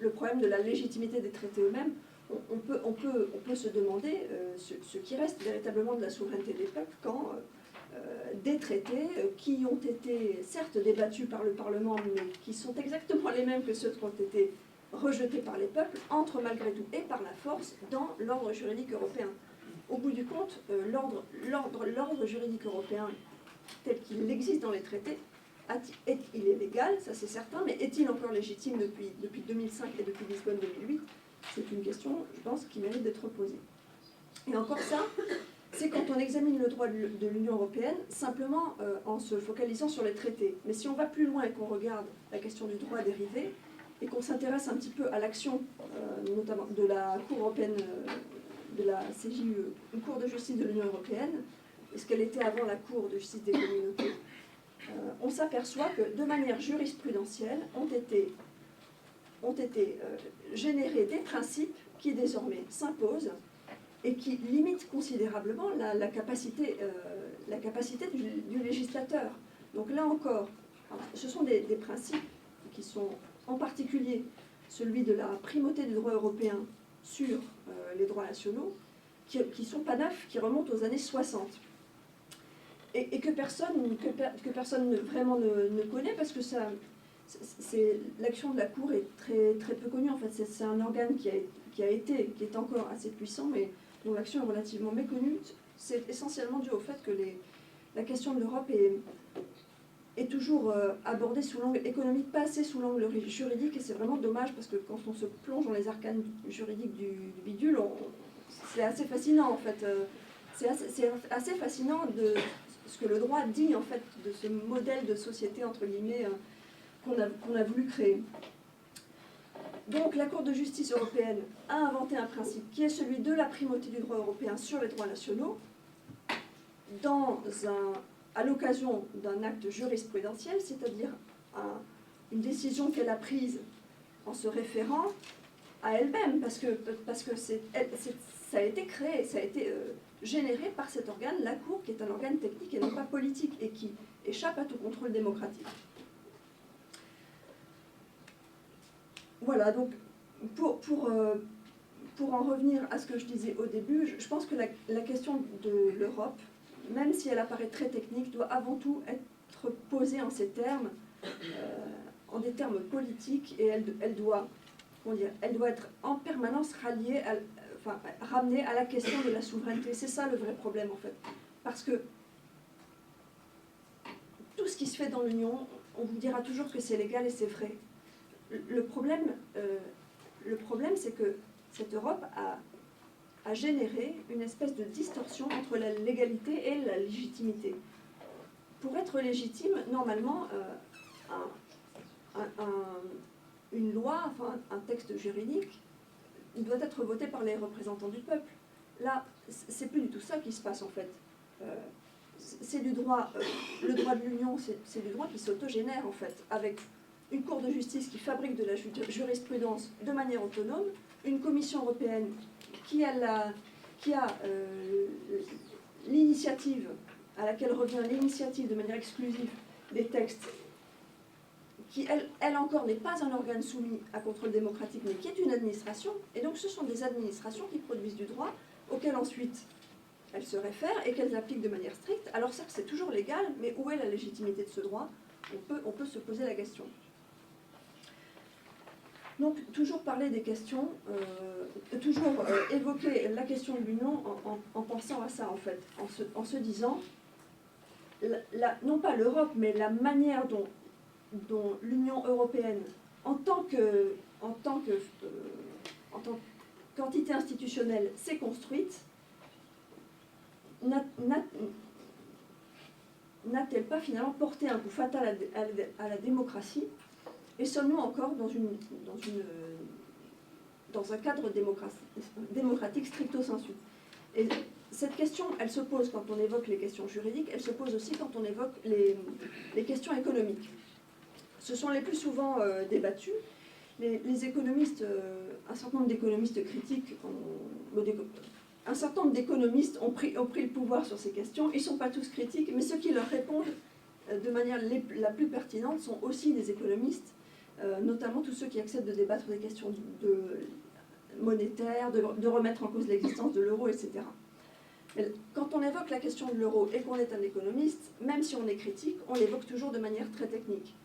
le problème de la légitimité des traités eux-mêmes. On peut se demander ce qui reste véritablement de la souveraineté des peuples quand des traités qui ont été certes débattus par le Parlement, mais qui sont exactement les mêmes que ceux qui ont été rejetés par les peuples, entrent malgré tout et par la force dans l'ordre juridique européen. Au bout du compte, l'ordre juridique européen tel qu'il existe dans les traités, il est légal, ça c'est certain, mais est-il encore légitime depuis 2005 et depuis Lisbonne 2008 ? C'est une question, je pense, qui mérite d'être posée. Et encore ça, c'est quand on examine le droit de l'Union européenne, simplement en se focalisant sur les traités. Mais si on va plus loin et qu'on regarde la question du droit dérivé, et qu'on s'intéresse un petit peu à l'action, notamment de la Cour européenne, de la CJUE, une Cour de justice de l'Union européenne, et ce qu'elle était avant la Cour de justice des communautés, on s'aperçoit que de manière jurisprudentielle ont été générés des principes qui désormais s'imposent et qui limitent considérablement la capacité du législateur. Donc là encore, ce sont des principes qui sont en particulier celui de la primauté du droit européen sur les droits nationaux, qui ne sont pas neufs, qui remontent aux années 60. Et que personne vraiment ne connaît, parce que l'action de la Cour est très, très peu connue. En fait, c'est un organe qui est encore assez puissant, mais dont l'action est relativement méconnue. C'est essentiellement dû au fait que la question de l'Europe est toujours abordée sous l'angle économique, pas assez sous l'angle juridique, et c'est vraiment dommage, parce que quand on se plonge dans les arcanes juridiques du bidule, c'est assez fascinant en fait. C'est assez fascinant de ce que le droit dit en fait de ce modèle de société entre guillemets qu'on a voulu créer. Donc la Cour de justice européenne a inventé un principe qui est celui de la primauté du droit européen sur les droits nationaux à l'occasion d'un acte jurisprudentiel, c'est-à-dire une décision qu'elle a prise en se référant à elle-même, parce que ça a été créé, ça a été généré par cet organe, la Cour, qui est un organe technique et non pas politique, et qui échappe à tout contrôle démocratique. Voilà, donc pour en revenir à ce que je disais au début, je pense que la question de l'Europe, même si elle apparaît très technique, doit avant tout être posée en ces termes, en des termes politiques, et elle doit être en permanence ramenée à la question de la souveraineté. C'est ça le vrai problème en fait. Parce que tout ce qui se fait dans l'Union, on vous dira toujours que c'est légal et c'est vrai. Le problème, c'est que cette Europe a généré une espèce de distorsion entre la légalité et la légitimité. Pour être légitime, normalement, une loi, enfin un texte juridique, il doit être voté par les représentants du peuple. Là, c'est plus du tout ça qui se passe en fait. C'est du droit, le droit de l'Union, c'est du droit qui s'autogénère en fait, avec une Cour de justice qui fabrique de la jurisprudence de manière autonome, une Commission européenne qui a l'initiative, à laquelle revient l'initiative de manière exclusive des textes, qui elle encore n'est pas un organe soumis à contrôle démocratique, mais qui est une administration, et donc ce sont des administrations qui produisent du droit, auquel ensuite elles se réfèrent et qu'elles appliquent de manière stricte. Alors certes, c'est toujours légal, mais où est la légitimité de ce droit ? On peut se poser la question. Donc, toujours parler des questions, évoquer la question de l'Union en pensant à ça, en fait, en se disant, non pas l'Europe, mais la manière dont l'Union européenne, en tant qu'entité institutionnelle, s'est construite, n'a-t-elle pas finalement porté un coup fatal à la démocratie? Et sommes-nous encore dans un cadre démocratique stricto sensu? Et cette question, elle se pose quand on évoque les questions juridiques, elle se pose aussi quand on évoque les questions économiques. Ce sont les plus souvent débattues. Les économistes, un certain nombre d'économistes critiques, un certain nombre d'économistes ont pris le pouvoir sur ces questions. Ils ne sont pas tous critiques, mais ceux qui leur répondent de manière la plus pertinente sont aussi des économistes, notamment tous ceux qui acceptent de débattre des questions monétaires, de remettre en cause l'existence de l'euro, etc. Mais quand on évoque la question de l'euro et qu'on est un économiste, même si on est critique, on l'évoque toujours de manière très technique.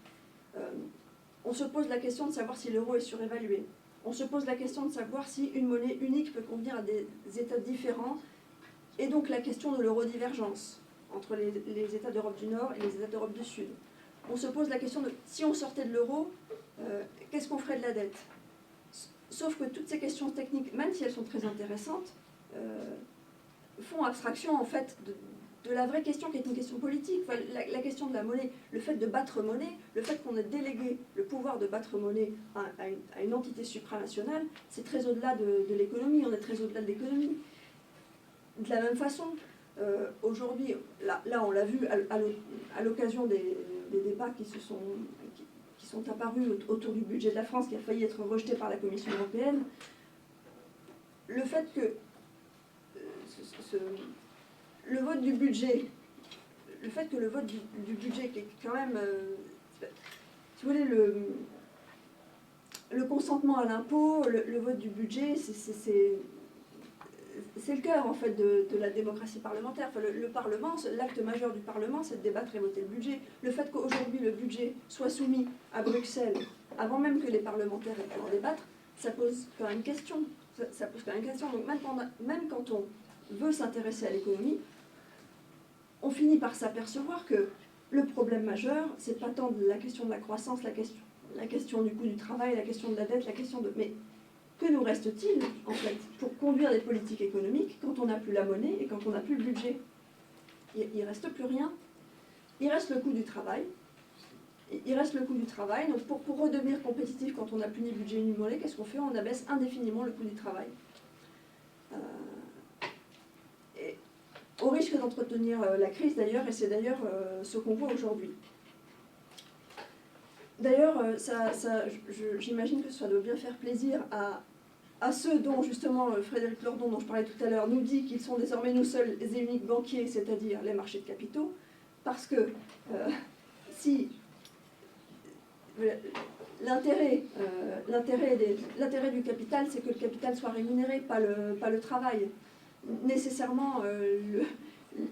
On se pose la question de savoir si l'euro est surévalué. On se pose la question de savoir si une monnaie unique peut convenir à des États différents, et donc la question de l'eurodivergence entre les États d'Europe du Nord et les États d'Europe du Sud. On se pose la question de si on sortait de l'euro, qu'est-ce qu'on ferait de la dette? Sauf que toutes ces questions techniques, même si elles sont très intéressantes, font abstraction en fait de la vraie question qui est une question politique. Enfin, la question de la monnaie, le fait de battre monnaie, le fait qu'on ait délégué le pouvoir de battre monnaie à une entité supranationale, c'est très au-delà de l'économie, on est très au-delà de l'économie. De la même façon, aujourd'hui, là on l'a vu à l'occasion des débats qui sont apparus autour du budget de la France, qui a failli être rejeté par la Commission européenne, le fait que le vote du budget, le fait que le vote du budget, qui est quand même, si vous voulez, le consentement à l'impôt, le vote du budget, c'est le cœur en fait de la démocratie parlementaire. Enfin, le Parlement, l'acte majeur du Parlement, c'est de débattre et voter le budget. Le fait qu'aujourd'hui le budget soit soumis à Bruxelles, avant même que les parlementaires aient pu en débattre, ça pose quand même question. Ça pose quand même question. Donc même quand on veut s'intéresser à l'économie, on finit par s'apercevoir que le problème majeur, c'est pas tant la question de la croissance, la question du coût du travail, la question de la dette, la question de... Mais que nous reste-t-il, en fait, pour conduire des politiques économiques quand on n'a plus la monnaie et quand on n'a plus le budget? Il ne reste plus rien. Il reste le coût du travail. Donc pour redevenir compétitif quand on n'a plus ni budget ni monnaie, qu'est-ce qu'on fait? On abaisse indéfiniment le coût du travail. Au risque d'entretenir la crise d'ailleurs, et c'est d'ailleurs ce qu'on voit aujourd'hui. D'ailleurs, j'imagine que ça doit bien faire plaisir à ceux dont justement Frédéric Lordon, dont je parlais tout à l'heure, nous dit qu'ils sont désormais nos seuls et uniques banquiers, c'est-à-dire les marchés de capitaux, parce que si l'intérêt du capital, c'est que le capital soit rémunéré, pas le travail. Nécessairement,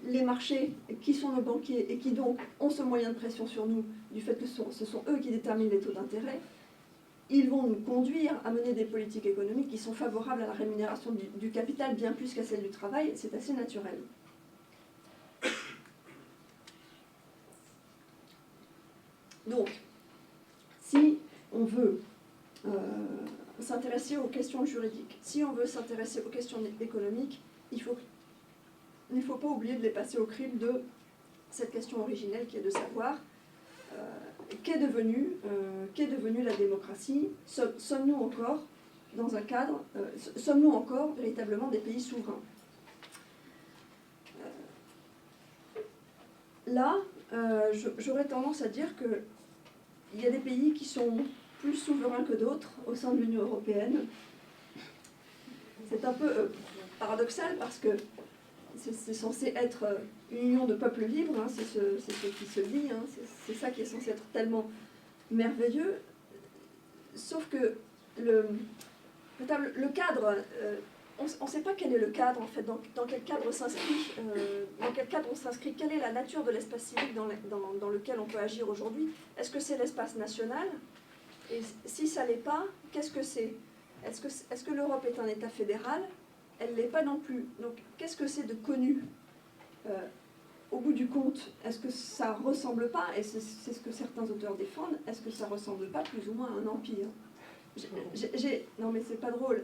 les marchés qui sont nos banquiers et qui donc ont ce moyen de pression sur nous, du fait que ce sont eux qui déterminent les taux d'intérêt, ils vont nous conduire à mener des politiques économiques qui sont favorables à la rémunération du capital bien plus qu'à celle du travail. C'est assez naturel. Donc, si on veut s'intéresser aux questions juridiques, si on veut s'intéresser aux questions économiques, il ne faut pas oublier de les passer au crible de cette question originelle qui est de savoir qu'est devenue la démocratie. Sommes-nous encore dans un cadre, sommes-nous encore véritablement des pays souverains? Là, j'aurais tendance à dire qu'il y a des pays qui sont plus souverains que d'autres au sein de l'Union européenne. C'est un peu paradoxal parce que c'est censé être une union de peuples libres, hein, c'est ce qui se dit, hein, c'est ça qui est censé être tellement merveilleux. Sauf que le cadre, on ne sait pas quel est le cadre en fait, dans quel cadre on s'inscrit, quelle est la nature de l'espace civique dans lequel on peut agir aujourd'hui. Est-ce que c'est l'espace national? Et si ça ne l'est pas, qu'est-ce que c'est? Est-ce que l'Europe est un État fédéral? Elle ne l'est pas non plus. Donc qu'est-ce que c'est de connu? au bout du compte, est-ce que ça ressemble pas, et c'est ce que certains auteurs défendent, est-ce que ça ressemble pas plus ou moins à un empire? Non mais c'est pas drôle.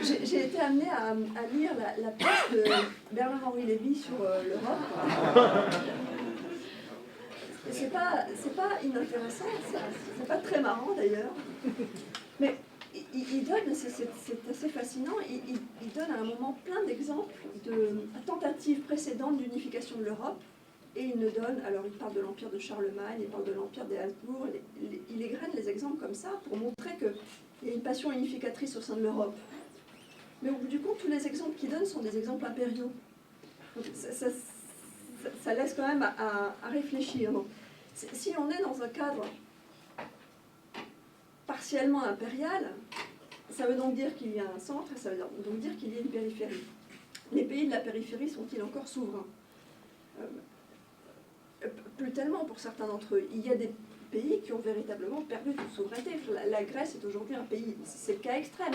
J'ai été amenée à lire la pièce de Bernard-Henri Lévy sur l'Europe. C'est pas inintéressant, c'est pas très marrant d'ailleurs. Mais il donne, c'est assez fascinant, il donne à un moment plein d'exemples de tentatives précédentes d'unification de l'Europe. Et il ne donne, alors il parle de l'empire de Charlemagne, il parle de l'empire des Habsbourg, il égrène les exemples comme ça pour montrer qu'il y a une passion unificatrice au sein de l'Europe. Mais au bout du compte, tous les exemples qu'il donne sont des exemples impériaux. Donc ça laisse quand même à réfléchir. Donc, si on est dans un cadre partiellement impérial, ça veut donc dire qu'il y a un centre, et ça veut donc dire qu'il y a une périphérie. Les pays de la périphérie sont-ils encore souverains ? Plus tellement pour certains d'entre eux. Il y a des pays qui ont véritablement perdu toute souveraineté. La Grèce est aujourd'hui un pays, c'est le cas extrême.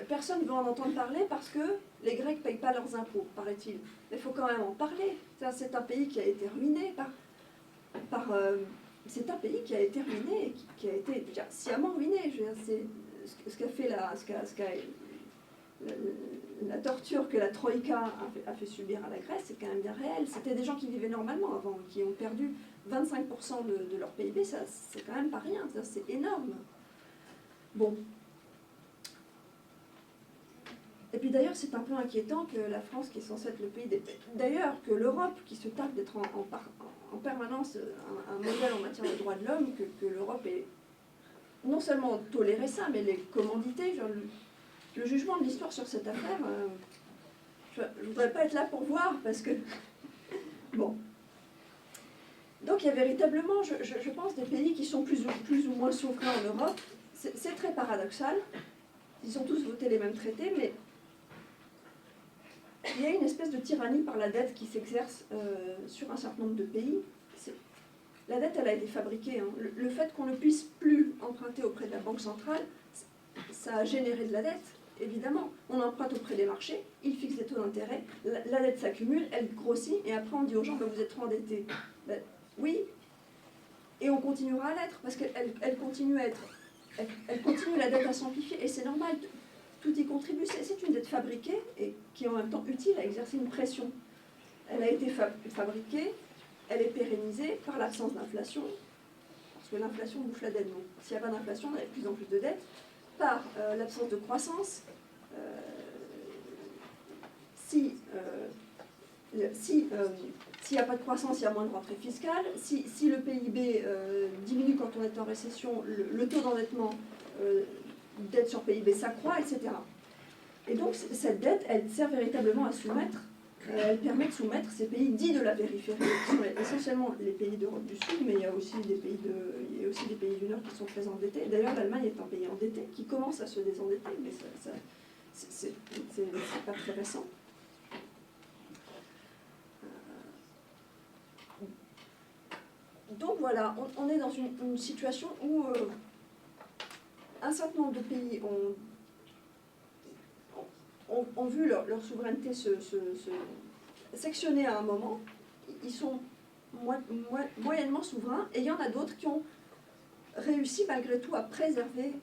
Personne ne veut en entendre parler parce que les Grecs ne payent pas leurs impôts, paraît-il. Mais il faut quand même en parler. C'est un pays qui a été ruiné c'est un pays qui a été ruiné, qui a été sciemment ruiné. Je veux dire, ce qu'a fait la torture que la Troïka a fait subir à la Grèce, c'est quand même bien réel. C'était des gens qui vivaient normalement avant, qui ont perdu 25% de leur PIB, c'est quand même pas rien, c'est énorme. Bon. Et puis d'ailleurs, c'est un peu inquiétant que la France, qui est censée être le pays des... D'ailleurs, que l'Europe, qui se targue d'être en permanence un modèle en matière de droits de l'homme, que l'Europe ait non seulement toléré ça, mais les commandité. Genre, le jugement de l'histoire sur cette affaire, je ne voudrais pas être là pour voir, parce que... Bon. Donc il y a véritablement, je pense, des pays qui sont plus ou moins souverains en Europe. C'est très paradoxal. Ils ont tous voté les mêmes traités, mais il y a une espèce de tyrannie par la dette qui s'exerce sur un certain nombre de pays. La dette, elle a été fabriquée. Hein. Le fait qu'on ne puisse plus emprunter auprès de la Banque centrale, ça a généré de la dette, évidemment. On emprunte auprès des marchés, ils fixent des taux d'intérêt, la dette s'accumule, elle grossit, et après on dit aux gens que vous êtes trop endettés. Ben, oui, et on continuera à l'être, parce qu'elle continue à être... Elle continue la dette à s'amplifier, et c'est normal, tout y contribue. C'est une dette fabriquée, et qui est en même temps utile à exercer une pression. Elle a été fabriquée, elle est pérennisée par l'absence d'inflation, parce que l'inflation bouffe la dette. Donc, s'il n'y a pas d'inflation, on a de plus en plus de dettes, par l'absence de croissance. S'il n'y a pas de croissance, il y a moins de rentrée fiscale. Si le PIB diminue quand on est en récession, le taux d'endettement, dette sur PIB s'accroît, etc. Et donc cette dette, elle sert véritablement à soumettre, elle permet de soumettre ces pays dits de la périphérie, qui sont essentiellement les pays d'Europe du Sud, mais il y a aussi des pays du Nord qui sont très endettés. D'ailleurs, l'Allemagne est un pays endetté, qui commence à se désendetter, mais c'est pas très récent. Donc voilà, on est dans une situation où un certain nombre de pays ont vu leur souveraineté se sectionner à un moment. Ils sont moyennement souverains, et il y en a d'autres qui ont réussi malgré tout à préserver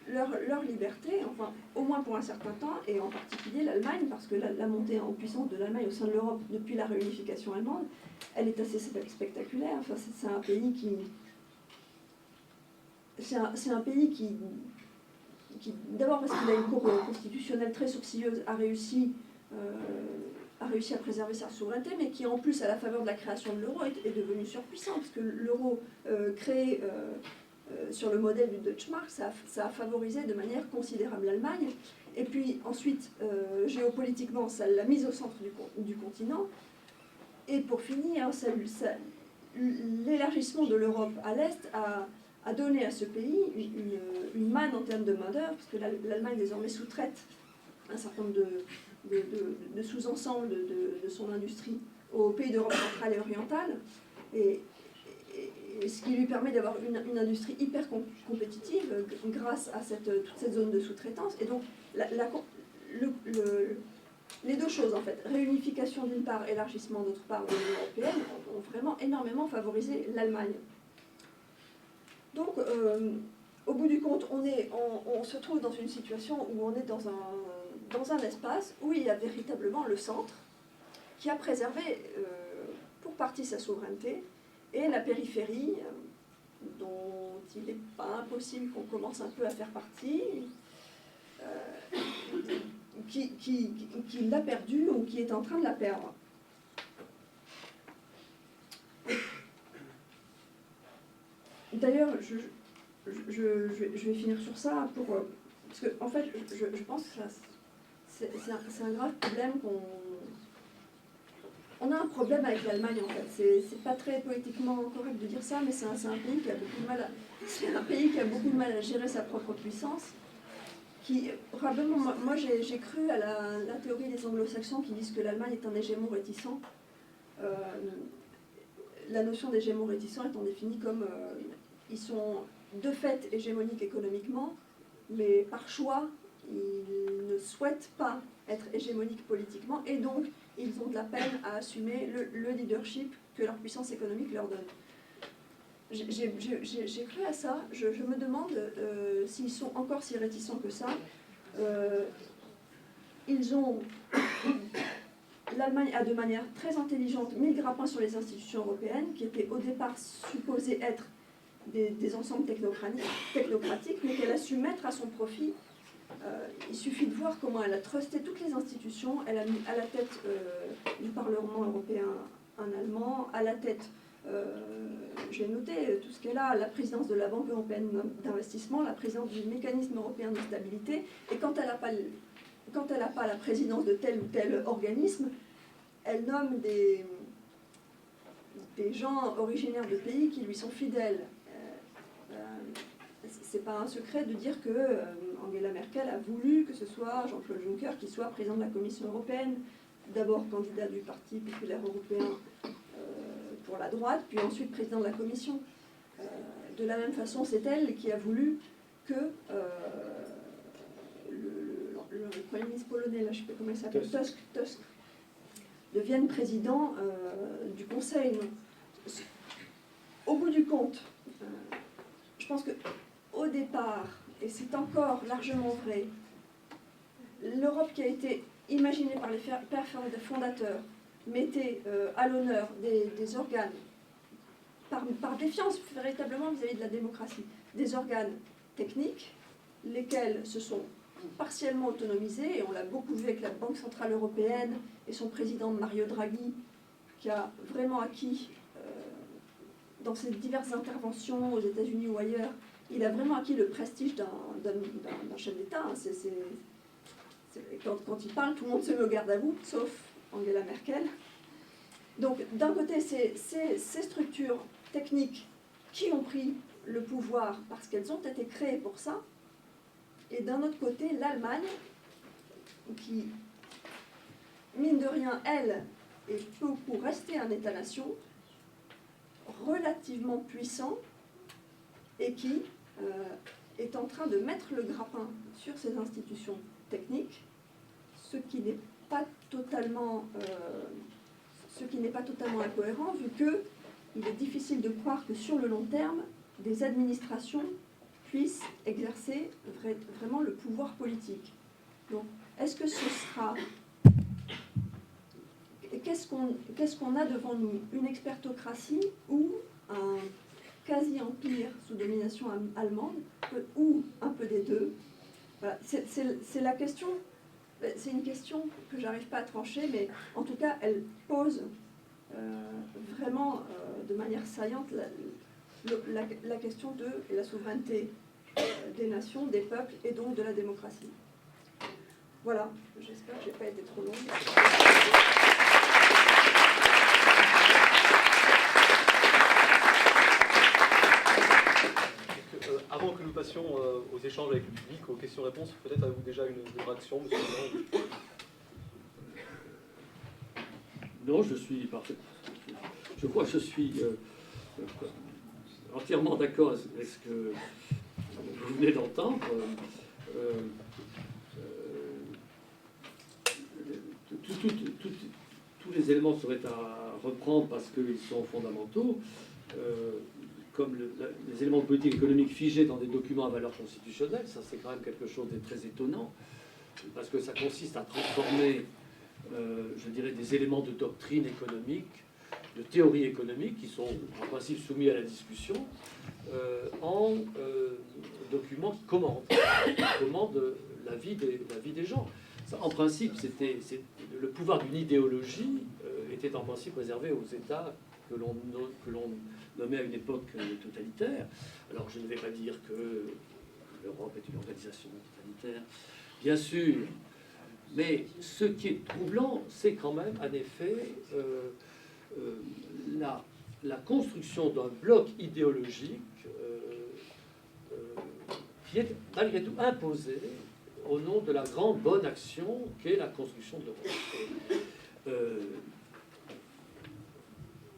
leur liberté, enfin au moins pour un certain temps, et en particulier l'Allemagne, parce que la montée en puissance de l'Allemagne au sein de l'Europe depuis la réunification allemande, elle est assez spectaculaire. Enfin, c'est un pays qui... C'est un pays qui d'abord parce qu'il a une cour constitutionnelle très sourcilleuse, a réussi à préserver sa souveraineté, mais qui en plus, à la faveur de la création de l'euro, est devenu surpuissant, parce que l'euro créé sur le modèle du Deutschmark, ça a favorisé de manière considérable l'Allemagne, et puis ensuite, géopolitiquement, ça l'a mise au centre du continent, et pour finir, l'élargissement de l'Europe à l'Est a donné à ce pays une manne en termes de main-d'œuvre, parce que l'Allemagne désormais sous-traite un certain nombre de sous-ensembles de son industrie aux pays d'Europe centrale et orientale, et ce qui lui permet d'avoir une industrie hyper compétitive grâce à toute cette zone de sous-traitance. Et donc les deux choses en fait, réunification d'une part, élargissement d'autre part de l'Union européenne, ont vraiment énormément favorisé l'Allemagne. Donc, au bout du compte, on se trouve dans une situation où on est dans un espace où il y a véritablement le centre qui a préservé pour partie sa souveraineté et la périphérie dont il n'est pas impossible qu'on commence un peu à faire partie, qui l'a perdue ou qui est en train de la perdre. D'ailleurs, je vais finir sur ça parce que en fait, je pense que c'est un grave problème on a un problème avec l'Allemagne en fait. C'est pas très politiquement correct de dire ça, mais c'est un pays qui a beaucoup de mal à gérer sa propre puissance. Probablement, moi j'ai cru à la théorie des anglo-saxons qui disent que l'Allemagne est un hégémon réticent. La notion d'hégémon réticent étant définie comme ils sont de fait hégémoniques économiquement, mais par choix, ils ne souhaitent pas être hégémoniques politiquement, et donc ils ont de la peine à assumer le leadership que leur puissance économique leur donne. J'ai cru à ça, je me demande s'ils sont encore si réticents que ça. L'Allemagne a de manière très intelligente mis le grappin sur les institutions européennes, qui étaient au départ supposées être des ensembles technocratiques, mais qu'elle a su mettre à son profit. Il suffit de voir comment elle a trusté toutes les institutions. Elle a mis à la tête du Parlement européen un Allemand, à la tête, j'ai noté tout ce qu'elle a, la présidence de la Banque européenne d'investissement, la présidence du mécanisme européen de stabilité, et quand elle n'a pas la présidence de tel ou tel organisme, elle nomme des gens originaires de pays qui lui sont fidèles. C'est pas un secret de dire que Angela Merkel a voulu que ce soit Jean-Claude Juncker qui soit président de la Commission européenne, d'abord candidat du Parti populaire européen pour la droite, puis ensuite président de la Commission. De la même façon, c'est elle qui a voulu que le Premier ministre polonais, là, je ne sais pas comment il s'appelle, Tusk, devienne président du Conseil. Au bout du compte, je pense qu'au départ, et c'est encore largement vrai, l'Europe qui a été imaginée par les pères fondateurs mettait à l'honneur des organes, par défiance véritablement vis-à-vis de la démocratie, des organes techniques, lesquels se sont partiellement autonomisés, et on l'a beaucoup vu avec la Banque Centrale Européenne et son président Mario Draghi, qui a vraiment acquis, dans ses diverses interventions aux États-Unis ou ailleurs, il a vraiment acquis le prestige d'un chef d'État. Quand il parle, tout le monde se met au garde à vous, sauf Angela Merkel. Donc, d'un côté, ces structures techniques qui ont pris le pouvoir parce qu'elles ont été créées pour ça, et d'un autre côté, l'Allemagne, qui, mine de rien, elle, est pour rester un État-nation relativement puissant et qui est en train de mettre le grappin sur ces institutions techniques, ce qui n'est pas totalement incohérent, vu qu'il est difficile de croire que sur le long terme, des administrations puissent exercer vraiment le pouvoir politique. Donc, est-ce que ce sera... Qu'est-ce qu'on a devant nous? Une expertocratie ou un quasi-empire sous domination allemande, ou un peu des deux? Voilà. C'est la question, c'est une question que j'arrive pas à trancher, mais en tout cas, elle pose vraiment de manière saillante la question de la souveraineté des nations, des peuples, et donc de la démocratie. Voilà, j'espère que je n'ai pas été trop longue. Avant que nous passions aux échanges avec le public, aux questions-réponses, peut-être avez-vous déjà une réaction, monsieur le président? Non, je suis parfait. Je crois que je suis entièrement d'accord avec ce que vous venez d'entendre. tous les éléments seraient à reprendre parce qu'ils sont fondamentaux, comme les éléments de politique économique figés dans des documents à valeur constitutionnelle. Ça, c'est quand même quelque chose de très étonnant, parce que ça consiste à transformer, je dirais, des éléments de doctrine économique, de théorie économique, qui sont en principe soumis à la discussion, en documents qui commandent la vie des gens. Ça, en principe, le pouvoir d'une idéologie était en principe réservé aux États que l'on nommait à une époque totalitaire. Alors je ne vais pas dire que l'Europe est une organisation totalitaire, bien sûr, mais ce qui est troublant, c'est quand même, en effet, la construction d'un bloc idéologique qui est malgré tout imposé au nom de la grande bonne action qu'est la construction de l'Europe.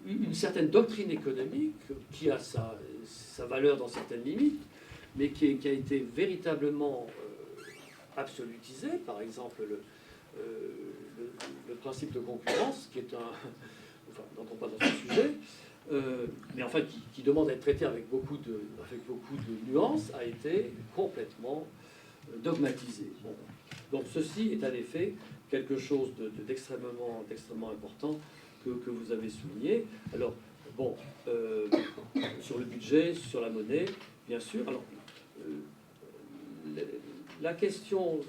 Une certaine doctrine économique qui a sa valeur dans certaines limites, mais qui a été véritablement absolutisée. Par exemple, le principe de concurrence, qui est enfin, n'entrons pas dans ce sujet, mais enfin qui demande à être traité avec beaucoup de nuances, a été complètement dogmatisé. Bon. Donc ceci est en effet quelque chose d'extrêmement important que vous avez souligné. Alors, bon, sur le budget, sur la monnaie, bien sûr. Alors, la question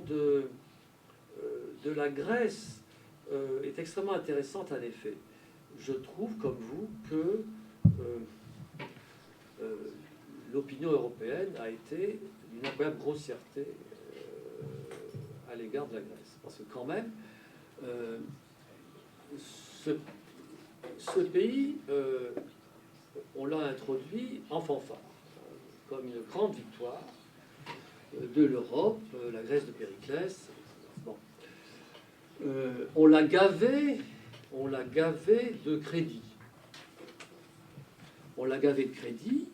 de la Grèce est extrêmement intéressante, en effet. Je trouve, comme vous, que l'opinion européenne a été d'une incroyable grossièreté à l'égard de la Grèce. Parce que quand même, ce pays, on l'a introduit en fanfare, comme une grande victoire de l'Europe, la Grèce de Périclès. Bon. On l'a gavé de crédit. On l'a gavé de crédit,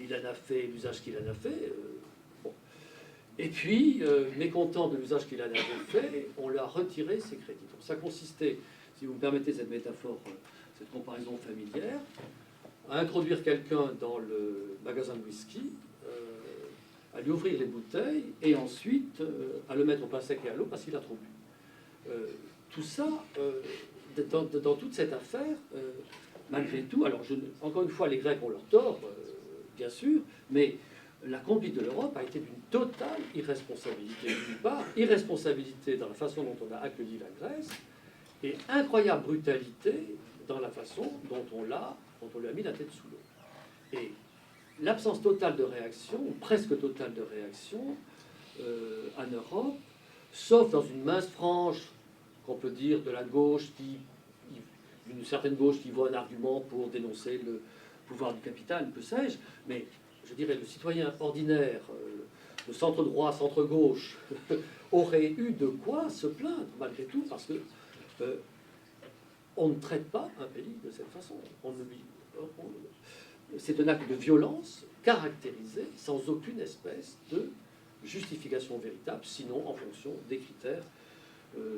il en a fait l'usage qu'il en a fait. Bon. Et puis, mécontent de l'usage qu'il en avait fait, on lui a retiré ses crédits. Donc ça consistait, si vous me permettez cette métaphore, cette comparaison familière, à introduire quelqu'un dans le magasin de whisky, à lui ouvrir les bouteilles, et ensuite à le mettre au pain sec et à l'eau parce qu'il a trop bu. Tout ça, dans toute cette affaire, malgré tout, alors encore une fois, les Grecs ont leur tort, bien sûr, mais la conduite de l'Europe a été d'une totale irresponsabilité. D'une part, irresponsabilité dans la façon dont on a accueilli la Grèce, et incroyable brutalité dans la façon dont on lui a mis la tête sous l'eau. Et l'absence totale de réaction, ou presque totale de réaction, en Europe, sauf dans une mince frange, qu'on peut dire, de la gauche, une certaine gauche qui voit un argument pour dénoncer le pouvoir du capital, que sais-je, mais je dirais le citoyen ordinaire, de centre-droit, centre-gauche, aurait eu de quoi se plaindre, malgré tout, parce que on ne traite pas un pays de cette façon. C'est un acte de violence caractérisé sans aucune espèce de justification véritable, sinon en fonction des critères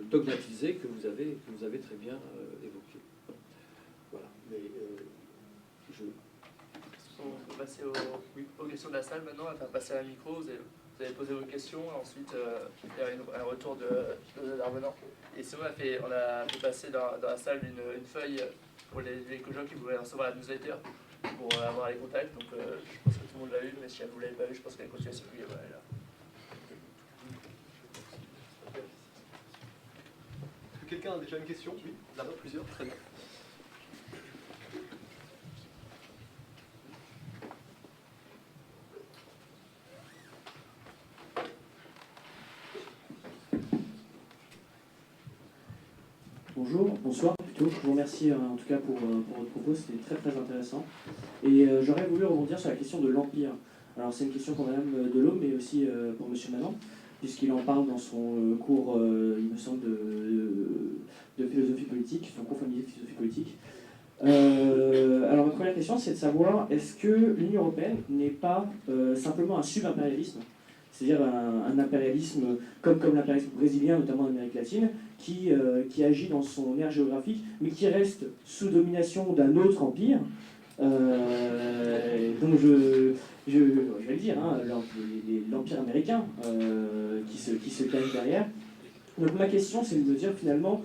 dogmatisés que vous avez très bien évoqués. Voilà. Mais On peut passer aux questions de la salle maintenant. On va passer à un micro. Vous avez posé vos questions. Ensuite, il y a un retour de l'intervenant. Et sinon, on a fait passer dans la salle une feuille pour les gens qui voulaient recevoir la newsletter pour avoir les contacts. Donc, je pense que tout le monde l'a eu, mais si vous ne l'avez pas eu, je pense qu'elle continue à circuler. Voilà, là. Est-ce que quelqu'un a déjà une question? Oui, là-bas, plusieurs. Très bien. Bonjour, bonsoir plutôt. Je vous remercie en tout cas pour votre propos, c'était très très intéressant. Et j'aurais voulu rebondir sur la question de l'Empire. Alors c'est une question pour Madame Delhomme, mais aussi pour Monsieur Manon, puisqu'il en parle dans son cours, il me semble, de philosophie politique, son cours familier de philosophie politique. Alors ma première question, c'est de savoir, est-ce que l'Union européenne n'est pas simplement un subimpérialisme? c'est-à-dire un impérialisme comme l'impérialisme brésilien, notamment en Amérique latine, qui agit dans son aire géographique, mais qui reste sous domination d'un autre empire. Donc je vais le dire, hein, l'empire américain qui se cache derrière. Donc ma question, c'est de me dire finalement,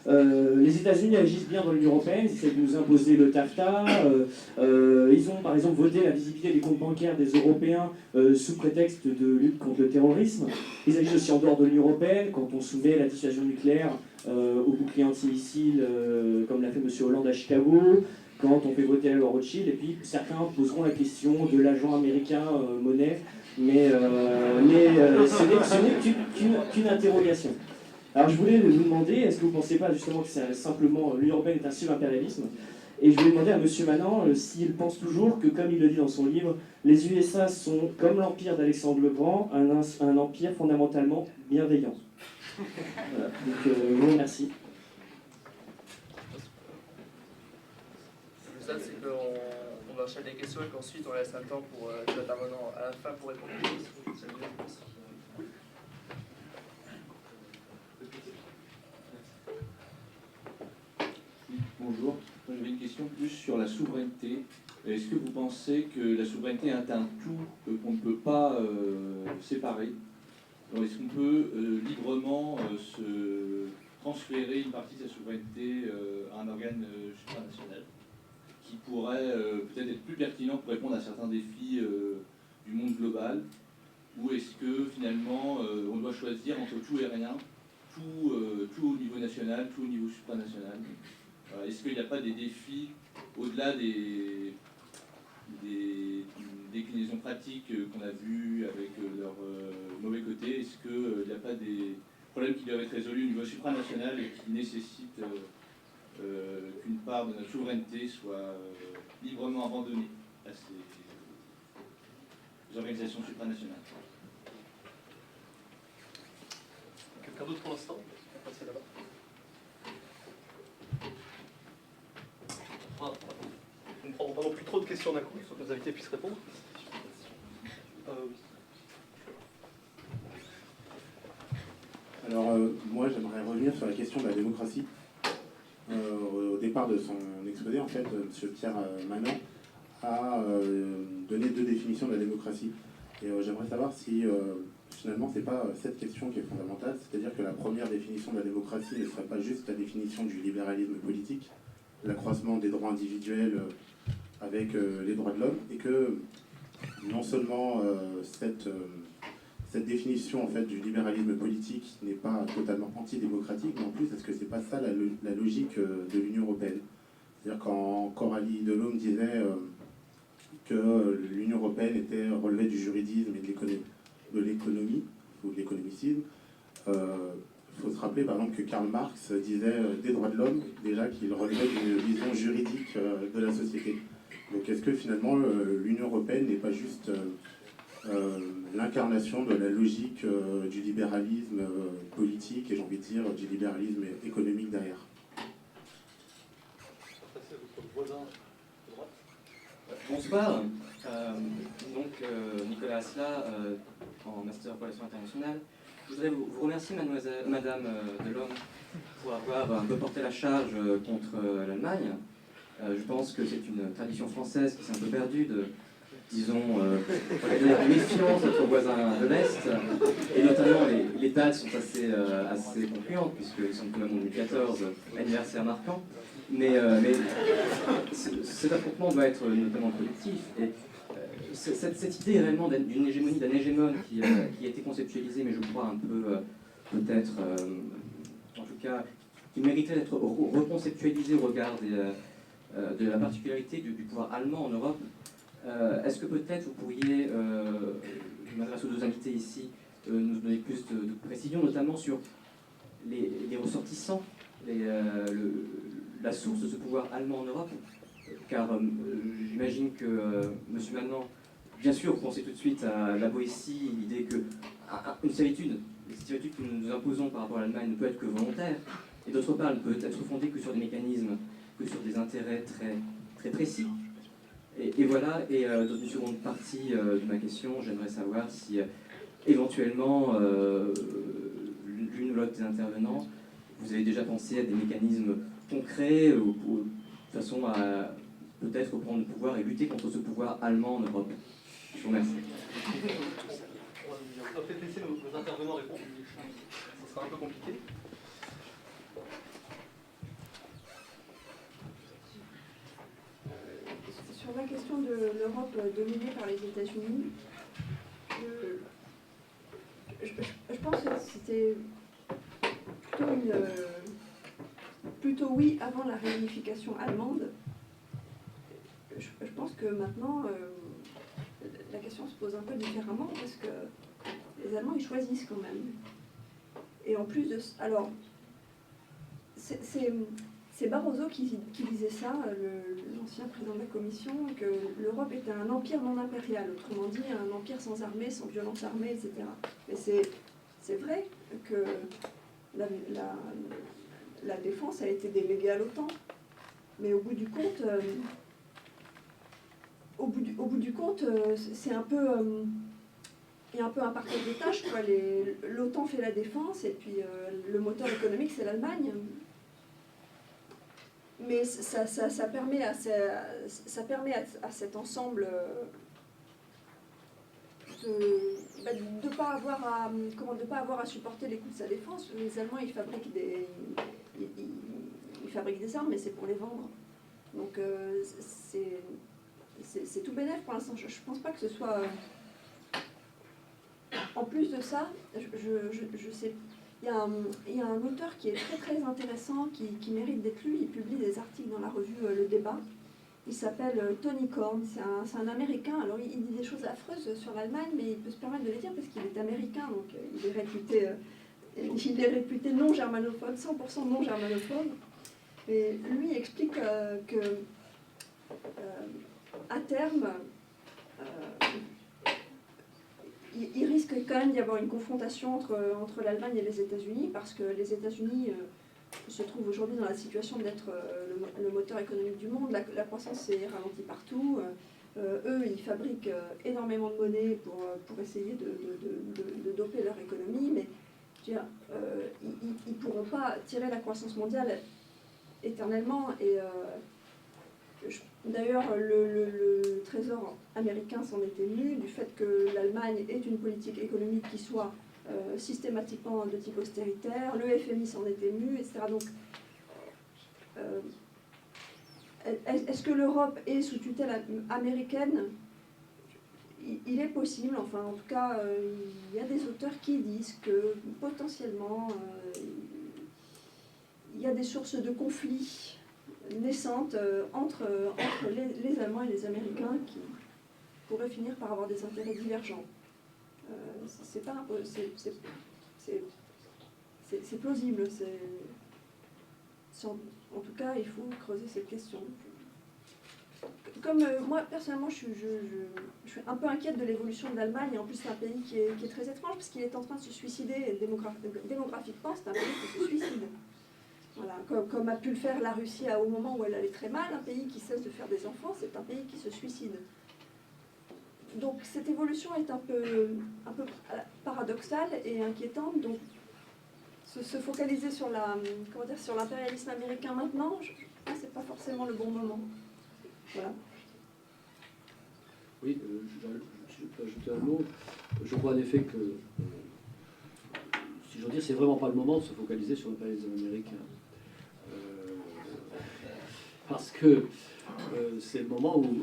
les États-Unis agissent bien dans l'Union européenne, ils essaient de nous imposer le TAFTA, ils ont par exemple voté la visibilité des comptes bancaires des Européens sous prétexte de lutte contre le terrorisme. Ils agissent aussi en dehors de l'Union européenne, quand on soumet la dissuasion nucléaire au bouclier antimissile, comme l'a fait M. Hollande à Chicago, quand on fait voter la loi Rothschild, et puis certains poseront la question de l'agent américain Monet, mais ce n'est qu'une interrogation. Alors je voulais vous demander, est-ce que vous ne pensez pas justement que c'est simplement l'Union européenne est un subimpérialisme? Et je voulais demander à M. Manan s'il pense toujours que, comme il le dit dans son livre, les USA sont, comme l'empire d'Alexandre le Grand, un empire fondamentalement bienveillant. Voilà. Donc je vous remercie. Le seul, c'est qu'on enchaîne les questions et qu'ensuite on laisse un temps pour l'intervenant à la fin pour répondre aux questions. Bonjour, j'avais une question plus sur la souveraineté. Est-ce que vous pensez que la souveraineté est un tout qu'on ne peut pas séparer? Est-ce qu'on peut librement se transférer une partie de sa souveraineté à un organe supranational qui pourrait peut-être être plus pertinent pour répondre à certains défis du monde global? Ou est-ce que finalement on doit choisir entre tout et rien, tout au niveau national, tout au niveau supranational? Est-ce qu'il n'y a pas des défis au-delà des déclinaisons pratiques qu'on a vues avec leurs mauvais côtés? Est-ce qu'il n'y a pas des problèmes qui doivent être résolus au niveau supranational et qui nécessitent qu'une part de notre souveraineté soit librement abandonnée à ces organisations supranationales? Quelqu'un d'autre pour l'instant? Passez là-bas. Nous ne prendrons pas non plus trop de questions d'un coup, il faut que nos invités puissent répondre. Alors, moi, j'aimerais revenir sur la question de la démocratie. Au départ de son exposé, en fait, M. Pierre Manan a donné deux définitions de la démocratie. Et j'aimerais savoir si, finalement, c'est pas cette question qui est fondamentale, c'est-à-dire que la première définition de la démocratie ne serait pas juste la définition du libéralisme politique, l'accroissement des droits individuels avec les droits de l'homme, et que non seulement cette définition en fait, du libéralisme politique n'est pas totalement antidémocratique, mais en plus, est-ce que c'est pas ça la logique de l'Union européenne? C'est-à-dire quand Coralie Delhomme disait que l'Union européenne relevait du juridisme et de l'économie, ou de l'économicisme, il faut se rappeler par exemple que Karl Marx disait des droits de l'homme, déjà qu'il relevait d'une vision juridique de la société. Donc est-ce que finalement l'Union européenne n'est pas juste l'incarnation de la logique du libéralisme politique et j'ai envie de dire du libéralisme économique derrière? Bonsoir, Nicolas Asla, en Master Relations Internationales. Je voudrais vous remercier, Madame Delhomme, pour avoir un peu porté la charge contre l'Allemagne. Je pense que c'est une tradition française qui s'est un peu perdue de, disons, regarder avec méfiance notre voisin de l'Est. Et notamment, les dates sont assez concluantes, puisqu'ils sont tout le monde 2014, anniversaire marquant. Mais cet affrontement doit être notamment collectif. Et cette idée réellement d'une hégémonie, d'un hégémone qui a été conceptualisée, mais je crois un peu, peut-être, en tout cas, qui mériterait d'être reconceptualisée au regard de la particularité du pouvoir allemand en Europe. Est-ce que peut-être vous pourriez, je m'adresse aux deux invités ici, nous donner plus de précision, notamment sur les ressortissants, la source de ce pouvoir allemand en Europe, car j'imagine que M. Manan, bien sûr, vous pensez tout de suite à la Boétie, l'idée que une servitude que nous imposons par rapport à l'Allemagne ne peut être que volontaire, et d'autre part, ne peut être fondée que sur des mécanismes, que sur des intérêts très, très précis. Et voilà, et dans une seconde partie de ma question, j'aimerais savoir si éventuellement, l'une ou l'autre des intervenants, vous avez déjà pensé à des mécanismes concrets ou de façon à peut-être reprendre le pouvoir et lutter contre ce pouvoir allemand en Europe? Je vous remercie. On va peut-être laisser nos intervenants répondre. Ce sera un peu compliqué. Sur la question de l'Europe dominée par les États-Unis, je pense que c'était plutôt oui avant la réunification allemande. Je pense que maintenant, la question se pose un peu différemment parce que les Allemands, ils choisissent quand même. Et en plus de... Alors, c'est Barroso qui disait ça, l'ancien président de la Commission, que l'Europe était un empire non impérial, autrement dit, un empire sans armée, sans violence armée, etc. Mais c'est vrai que la défense a été déléguée à l'OTAN. Mais au bout du compte, c'est un peu... il y a un peu un partage des tâches, quoi. L'OTAN fait la défense et puis le moteur économique, c'est l'Allemagne. Mais ça permet à cet ensemble de pas avoir à supporter les coûts de sa défense. Les Allemands, ils fabriquent des armes, mais c'est pour les vendre. Donc c'est tout bénef pour l'instant. Je pense pas que ce soit... En plus de ça, je sais... Il y a un auteur qui est très très intéressant, qui mérite d'être lu. Il publie des articles dans la revue Le Débat. Il s'appelle Tony Korn. C'est un Américain. Alors il dit des choses affreuses sur l'Allemagne, mais il peut se permettre de les dire parce qu'il est américain, donc il est réputé non germanophone, 100% non germanophone. Et lui explique que à terme, il risque quand même d'y avoir une confrontation entre l'Allemagne et les États-Unis, parce que les États-Unis se trouvent aujourd'hui dans la situation d'être le moteur économique du monde. La croissance est ralentie partout. Eux, ils fabriquent énormément de monnaie pour essayer de doper leur économie, mais je veux dire, ils ne pourront pas tirer la croissance mondiale éternellement. Et d'ailleurs, le Trésor américain s'en est ému du fait que l'Allemagne ait une politique économique qui soit systématiquement de type austéritaire. Le FMI s'en est ému, etc. Donc, est-ce que l'Europe est sous tutelle américaine? Il est possible, enfin en tout cas, il y a des auteurs qui disent que potentiellement il y a des sources de conflits naissantes entre les Allemands et les Américains qui pourraient finir par avoir des intérêts divergents. C'est plausible. En tout cas, il faut creuser cette question. Comme moi, personnellement, je suis un peu inquiète de l'évolution de l'Allemagne, et en plus c'est un pays qui est très étrange, parce qu'il est en train de se suicider démographiquement, c'est un pays qui se suicide. Voilà, comme a pu le faire la Russie au moment où elle allait très mal, un pays qui cesse de faire des enfants, c'est un pays qui se suicide. Donc cette évolution est un peu paradoxale et inquiétante. Donc se focaliser sur l'impérialisme américain maintenant, c'est pas forcément le bon moment. Voilà. Oui, je peux ajouter un mot. Je crois en effet que, si j'en dire, c'est vraiment pas le moment de se focaliser sur l'impérialisme américain. Parce que c'est le moment où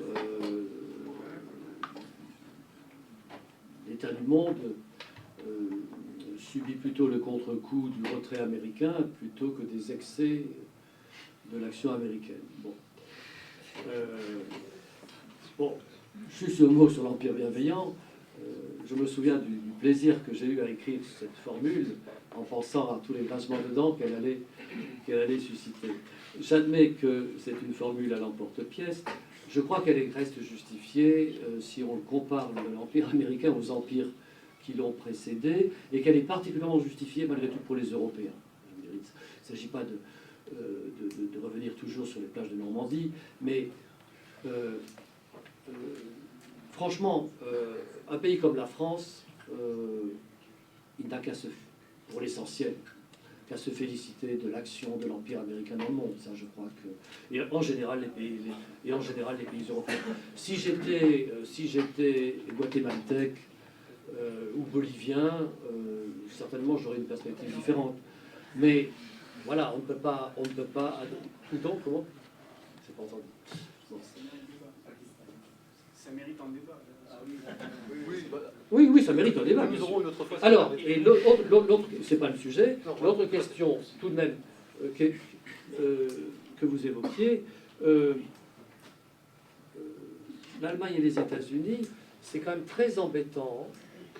l'État du monde subit plutôt le contre-coup du retrait américain plutôt que des excès de l'action américaine. Bon, juste un mot sur l'Empire bienveillant. Je me souviens du plaisir que j'ai eu à écrire cette formule en pensant à tous les grincements de dents qu'elle allait susciter. J'admets que c'est une formule à l'emporte-pièce. Je crois qu'elle reste justifiée si on compare l'Empire américain aux empires qui l'ont précédé, et qu'elle est particulièrement justifiée malgré tout pour les Européens. Il ne s'agit pas de revenir toujours sur les plages de Normandie, mais franchement, un pays comme la France il n'a qu'à se, pour l'essentiel, qu'à se féliciter de l'action de l'Empire américain dans le monde. Ça, je crois que... Et en général, les pays européens. Si j'étais guatémaltèque ou bolivien, certainement j'aurais une perspective différente. Mais voilà, on ne peut pas... Tout le temps, comment? C'est pas entendu. Ça mérite un débat. Oui, ça mérite un débat. Nous aurons une autre fois. Alors, et l'autre, c'est pas le sujet, l'autre question, tout de même, que vous évoquiez, l'Allemagne et les États-Unis, c'est quand même très embêtant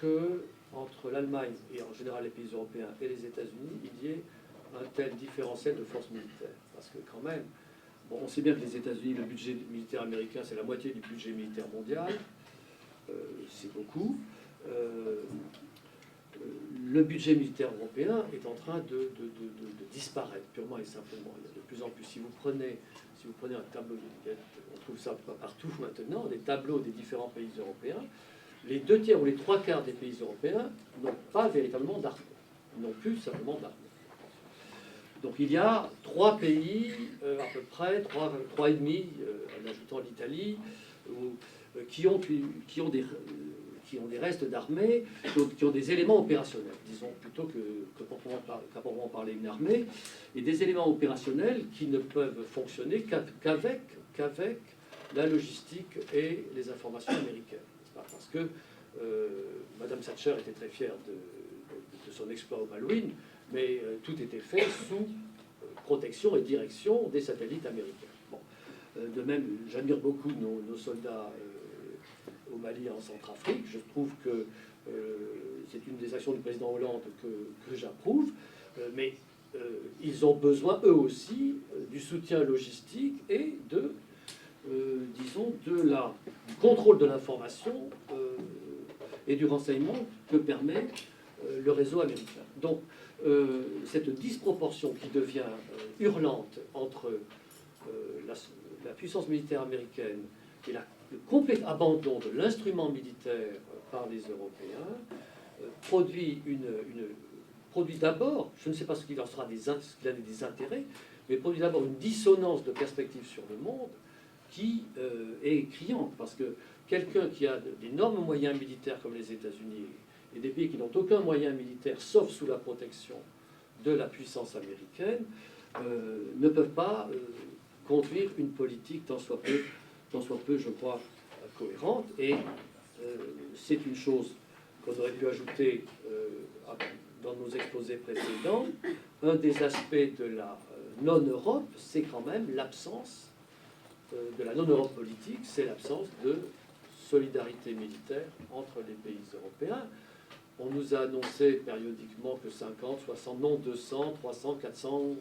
que entre l'Allemagne et en général les pays européens et les États-Unis, il y ait un tel différentiel de force militaire. Parce que quand même, bon, on sait bien que les États-Unis, le budget militaire américain, c'est la moitié du budget militaire mondial. C'est beaucoup. Le budget militaire européen est en train de disparaître, purement et simplement. Il y a de plus en plus, si vous prenez un tableau, on trouve ça partout maintenant, des tableaux des différents pays européens, les 2 tiers ou les 3 quarts des pays européens n'ont pas véritablement d'armée, n'ont plus simplement d'armée. Donc il y a 3 pays, à peu près, 3,5, en ajoutant l'Italie, qui ont des restes d'armée, qui ont des éléments opérationnels, disons plutôt qu'à proprement parler une armée, et des éléments opérationnels qui ne peuvent fonctionner qu'avec la logistique et les informations américaines. Parce que Madame Thatcher était très fière de son exploit au Malouine, mais tout était fait sous protection et direction des satellites américains. Bon. De même, j'admire beaucoup nos soldats au Mali et en Centrafrique. Je trouve que c'est une des actions du président Hollande que j'approuve, mais ils ont besoin, eux aussi, du soutien logistique et disons, du contrôle de l'information et du renseignement que permet le réseau américain. Donc, cette disproportion qui devient hurlante entre la puissance militaire américaine et le complet abandon de l'instrument militaire par les Européens produit d'abord, je ne sais pas ce qu'il en sera des intérêts, mais produit d'abord une dissonance de perspective sur le monde qui est criante, parce que quelqu'un qui a d'énormes moyens militaires comme les États-Unis et des pays qui n'ont aucun moyen militaire sauf sous la protection de la puissance américaine ne peuvent pas conduire une politique tant soit peu, je crois, cohérente. Et c'est une chose qu'on aurait pu ajouter dans nos exposés précédents. Un des aspects de la non-Europe, c'est quand même l'absence de la non-Europe politique, c'est l'absence de solidarité militaire entre les pays européens. On nous a annoncé périodiquement que 50, 60, non 200, 300, 400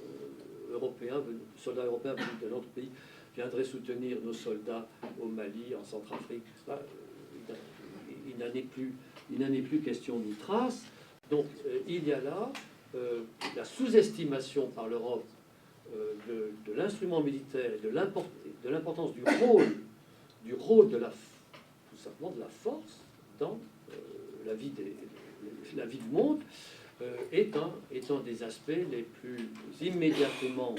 soldats européens venus de notre pays viendraient soutenir nos soldats au Mali, en Centrafrique. Il n'en est plus question ni trace. Donc il y a là la sous-estimation par l'Europe de l'instrument militaire et de l'importance du rôle tout simplement de la force dans la vie du monde, est un des aspects les plus immédiatement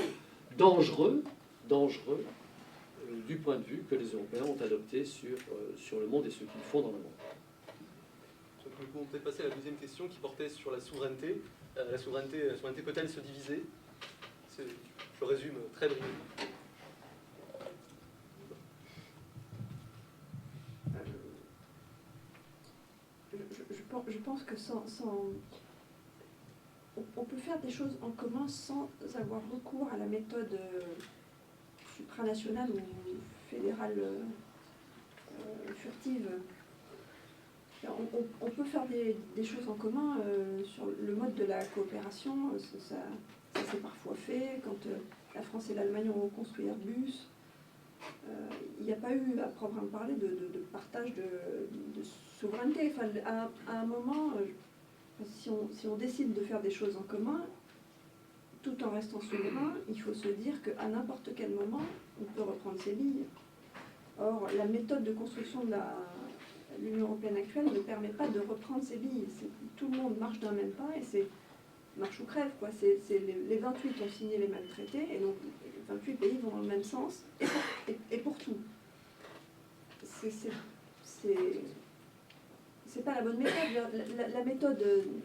dangereux du point de vue que les Européens ont adopté sur le monde et ce qu'ils font dans le monde. Nous pouvons peut-être passer à la deuxième question qui portait sur la souveraineté. La souveraineté peut-elle se diviser? Je résume très brièvement. Je pense que on peut faire des choses en commun sans avoir recours à la méthode supranationale ou fédérale furtive. On peut faire des choses en commun sur le mode de la coopération. Ça s'est parfois fait quand la France et l'Allemagne ont construit Airbus. Il n'y a pas eu, à proprement parler, de partage de souveraineté. Enfin, à un moment, si on décide de faire des choses en commun, tout en restant souverain, il faut se dire qu'à n'importe quel moment, on peut reprendre ses billes. Or, la méthode de construction de l'Union européenne actuelle ne permet pas de reprendre ses billes. Tout le monde marche d'un même pas et c'est marche ou crève, quoi. Les 28 ont signé les mêmes traités et donc les 28 pays vont dans le même sens et pour tout. C'est pas la bonne méthode. La méthode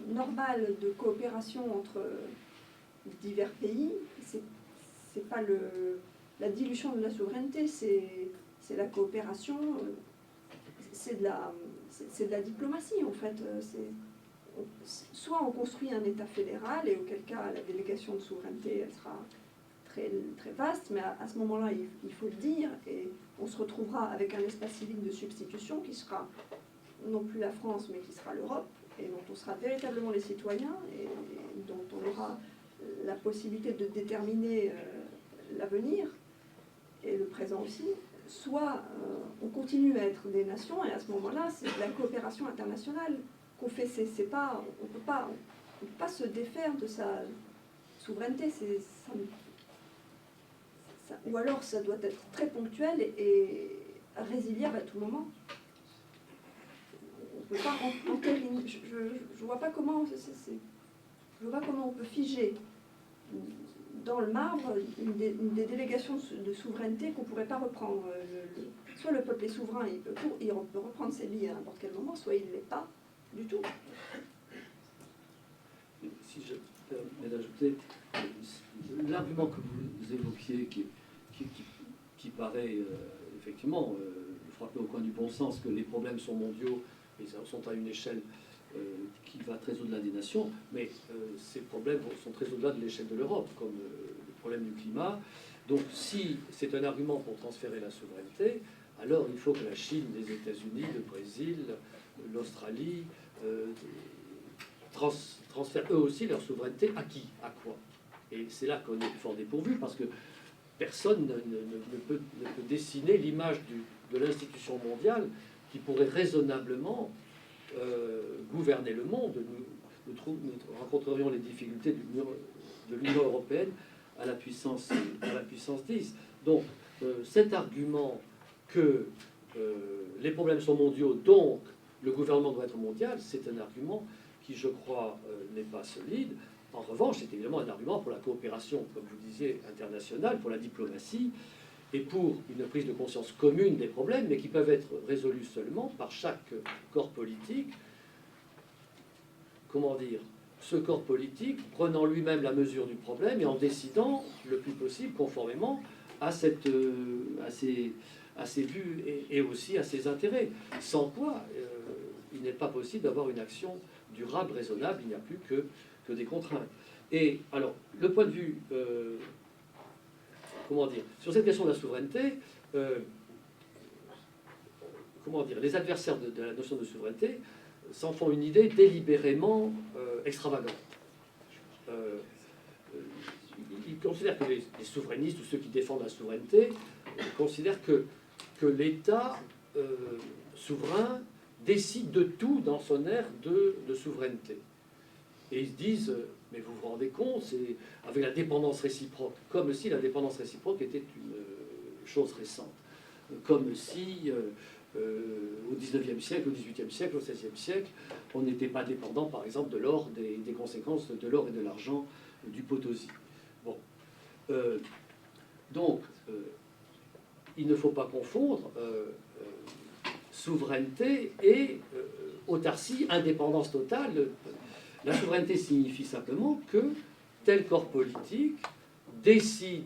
normale de coopération entre divers pays, c'est pas la dilution de la souveraineté, c'est la coopération, c'est de la diplomatie en fait. Soit on construit un État fédéral et auquel cas la délégation de souveraineté elle sera très, très vaste, mais à ce moment-là il faut le dire et on se retrouvera avec un espace civique de substitution qui sera non plus la France mais qui sera l'Europe et dont on sera véritablement les citoyens et dont on aura la possibilité de déterminer l'avenir et le présent aussi. Soit on continue à être des nations et à ce moment-là c'est de la coopération internationale qu'on fait. On peut pas se défaire de sa souveraineté. Ou alors ça doit être très ponctuel et résiliable à tout moment. On peut pas je vois pas comment on peut figer dans le marbre des délégations de souveraineté qu'on ne pourrait pas reprendre. Soit le peuple est souverain, il peut reprendre ses billes à n'importe quel moment, soit il ne l'est pas du tout. Si je permets d'ajouter, l'argument que vous évoquiez, qui paraît effectivement frapper au coin du bon sens, que les problèmes sont mondiaux et sont à une échelle qui va très au-delà des nations, mais ces problèmes sont très au-delà de l'échelle de l'Europe, comme le problème du climat. Donc si c'est un argument pour transférer la souveraineté, alors il faut que la Chine, les États-Unis, le Brésil, l'Australie transfèrent eux aussi leur souveraineté à qui? À quoi? Et c'est là qu'on est fort dépourvu, parce que personne ne peut dessiner l'image de l'institution mondiale qui pourrait raisonnablement gouverner le monde. Nous rencontrerions les difficultés de l'Union européenne à la puissance 10. Donc cet argument que les problèmes sont mondiaux, donc le gouvernement doit être mondial, c'est un argument qui, je crois, n'est pas solide. En revanche, c'est évidemment un argument pour la coopération, comme vous disiez, internationale, pour la diplomatie, et pour une prise de conscience commune des problèmes, mais qui peuvent être résolus seulement par chaque corps politique. Comment dire? Ce corps politique prenant lui-même la mesure du problème et en décidant le plus possible conformément à ces vues et aussi à ses intérêts. Sans quoi, il n'est pas possible d'avoir une action durable, raisonnable, il n'y a plus que des contraintes. Et alors, le point de vue, comment dire, sur cette question de la souveraineté, comment dire, les adversaires de la notion de souveraineté s'en font une idée délibérément extravagante. Ils considèrent que les souverainistes ou ceux qui défendent la souveraineté considèrent que l'État souverain décide de tout dans son ère de souveraineté. Et ils se disent, mais vous vous rendez compte, c'est avec la dépendance réciproque, comme si la dépendance réciproque était une chose récente, comme si au XIXe siècle, au XVIIIe siècle, au XVIe siècle, on n'était pas dépendant, par exemple, de l'or, des conséquences de l'or et de l'argent du Potosi. Bon. Donc, il ne faut pas confondre souveraineté et autarcie, indépendance totale. La souveraineté signifie simplement que tel corps politique décide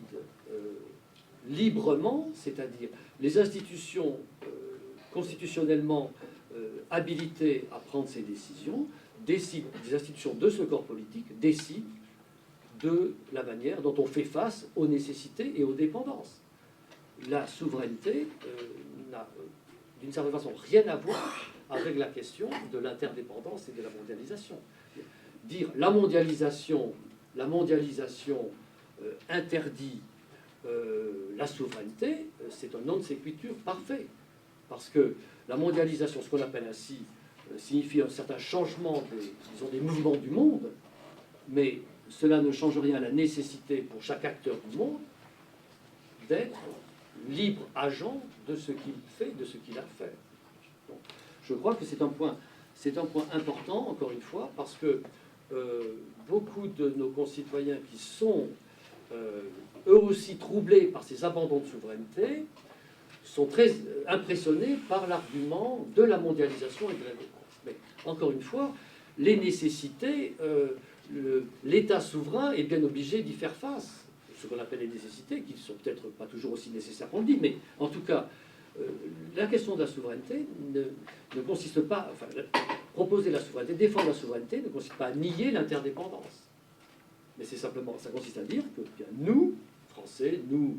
librement, c'est-à-dire les institutions constitutionnellement habilitées à prendre ces décisions, décident, les institutions de ce corps politique décident de la manière dont on fait face aux nécessités et aux dépendances. La souveraineté n'a d'une certaine façon rien à voir avec la question de l'interdépendance et de la mondialisation. Dire la mondialisation interdit la souveraineté, c'est un non sequitur parfait. Parce que la mondialisation, ce qu'on appelle ainsi, signifie un certain changement des mouvements du monde, mais cela ne change rien à la nécessité pour chaque acteur du monde d'être libre agent de ce qu'il fait, de ce qu'il a fait. Donc, je crois que c'est un point important, encore une fois, parce que beaucoup de nos concitoyens qui sont eux aussi troublés par ces abandons de souveraineté sont très impressionnés par l'argument de la mondialisation et de la défense. Mais encore une fois, les nécessités, l'État souverain est bien obligé d'y faire face. Ce qu'on appelle les nécessités, qui ne sont peut-être pas toujours aussi nécessaires qu'on le dit, mais en tout cas, la question de la souveraineté ne consiste pas, enfin, proposer la souveraineté, défendre la souveraineté ne consiste pas à nier l'interdépendance. Mais c'est simplement, ça consiste à dire que bien, nous, Français, nous,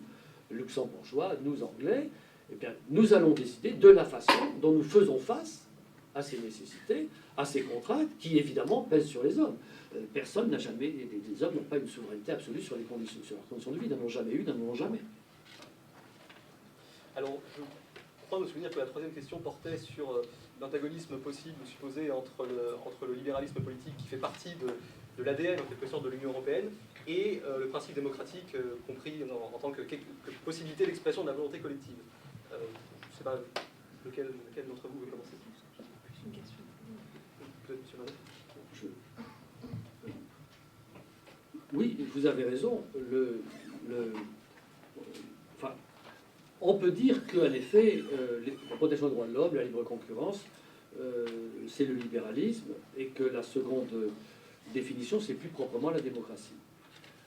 Luxembourgeois, nous, Anglais, eh bien, nous allons décider de la façon dont nous faisons face à ces nécessités, à ces contraintes qui, évidemment, pèsent sur les hommes. Personne n'a jamais, les hommes n'ont pas une souveraineté absolue sur leurs conditions de vie, n'en ont jamais eu, n'en auront jamais. Alors, je crois me souvenir que la troisième question portait sur l'antagonisme possible ou supposé entre le libéralisme politique qui fait partie de l'ADN, en quelque sorte, de l'Union européenne, et le principe démocratique, compris en tant que possibilité d'expression de la volonté collective. Je ne sais pas lequel d'entre vous veut commencer. Une question. Peut-être M. Manon. Oui, vous avez raison. Enfin, on peut dire qu'en effet, la protection des droits de l'homme, la libre concurrence, c'est le libéralisme, et que la seconde définition, c'est plus proprement la démocratie.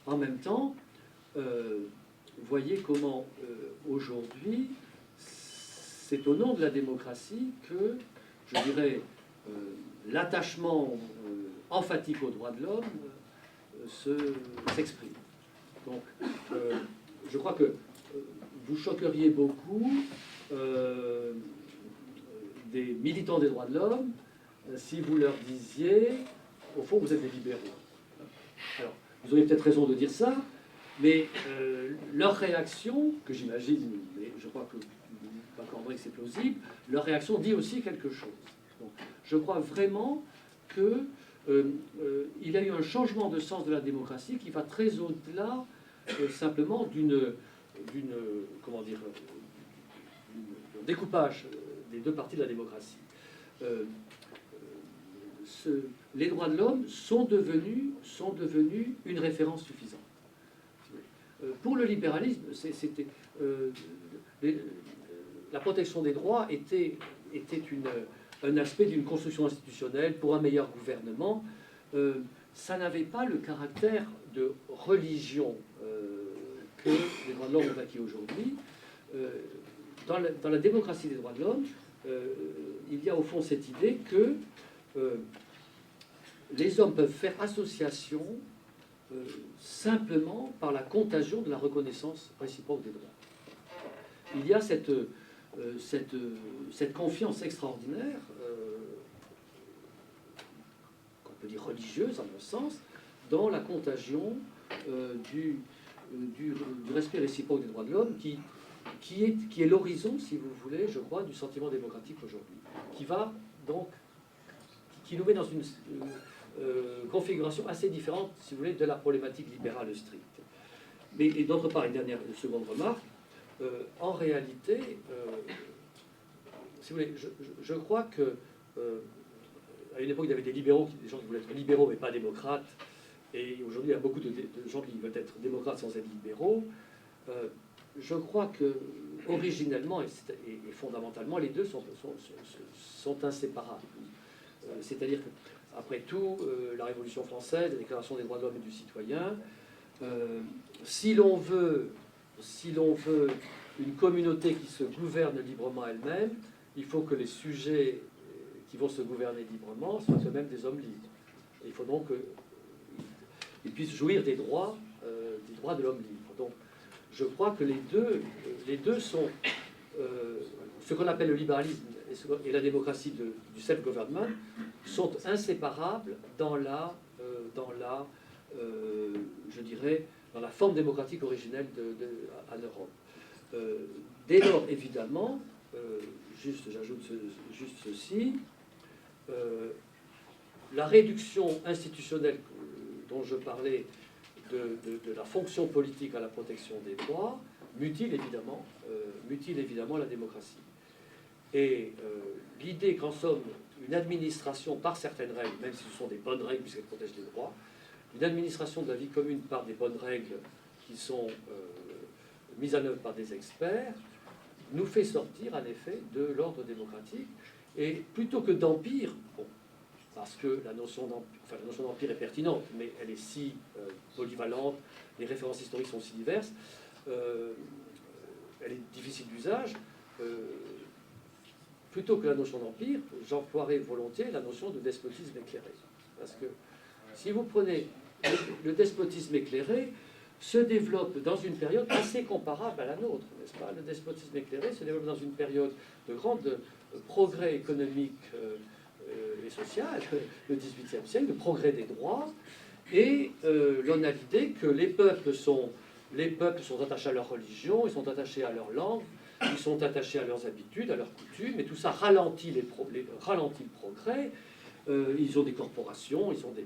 En même temps, vous voyez comment aujourd'hui, c'est au nom de la démocratie que, je dirais, l'attachement emphatique aux droits de l'homme s'exprime. Donc, je crois que vous choqueriez beaucoup des militants des droits de l'homme si vous leur disiez, au fond, vous êtes des libéraux. Alors, vous auriez peut-être raison de dire ça, mais leur réaction, que j'imagine, mais je crois que vous m'accorderez que c'est plausible, leur réaction dit aussi quelque chose. Donc, je crois vraiment que il y a eu un changement de sens de la démocratie qui va très au-delà simplement d'un découpage des deux parties de la démocratie. Les droits de l'homme sont devenus une référence suffisante. Pour le libéralisme, la protection des droits était un aspect d'une construction institutionnelle pour un meilleur gouvernement. Ça n'avait pas le caractère de religion que les droits de l'homme ont acquis aujourd'hui. Dans la démocratie des droits de l'homme, il y a au fond cette idée que les hommes peuvent faire association simplement par la contagion de la reconnaissance réciproque des droits. Il y a cette confiance extraordinaire, qu'on peut dire religieuse, en mon sens, dans la contagion du respect réciproque des droits de l'homme, qui est l'horizon, si vous voulez, je crois, du sentiment démocratique aujourd'hui, qui nous met dans une configuration assez différente, si vous voulez, de la problématique libérale stricte. Mais, et d'autre part, une seconde remarque, en réalité, si vous voulez, je crois que à une époque, il y avait des libéraux, des gens qui voulaient être libéraux mais pas démocrates, et aujourd'hui, il y a beaucoup de gens qui veulent être démocrates sans être libéraux. Je crois que originellement et fondamentalement, les deux sont inséparables. C'est-à-dire qu'après tout, la Révolution française, la Déclaration des droits de l'homme et du citoyen, si l'on veut une communauté qui se gouverne librement elle-même, il faut que les sujets qui vont se gouverner librement soient eux-mêmes des hommes libres. Et il faut donc qu'ils puissent jouir des droits de l'homme libre. Donc, je crois que les deux sont ce qu'on appelle le libéralisme et la démocratie du self-government sont inséparables dans la forme démocratique originelle en Europe. Dès lors, évidemment, j'ajoute juste ceci, la réduction institutionnelle dont je parlais de la fonction politique à la protection des droits mutile évidemment la démocratie. Et l'idée qu'en somme, une administration par certaines règles, même si ce sont des bonnes règles puisqu'elles protègent les droits, une administration de la vie commune par des bonnes règles qui sont mises en œuvre par des experts, nous fait sortir en effet de l'ordre démocratique. Et plutôt que d'empire, bon, parce que la notion d'empire est pertinente, mais elle est si polyvalente, les références historiques sont si diverses, elle est difficile d'usage. Plutôt que la notion d'empire, j'emploierais volontiers la notion de despotisme éclairé. Parce que si vous prenez le despotisme éclairé, se développe dans une période assez comparable à la nôtre, n'est-ce pas? Le despotisme éclairé se développe dans une période de grand progrès économique et social, le XVIIIe siècle, de progrès des droits, et l'on a l'idée que les peuples sont attachés à leur religion, ils sont attachés à leur langue, ils sont attachés à leurs habitudes, à leurs coutumes, et tout ça ralentit le progrès. Ils ont des corporations, ils ont des...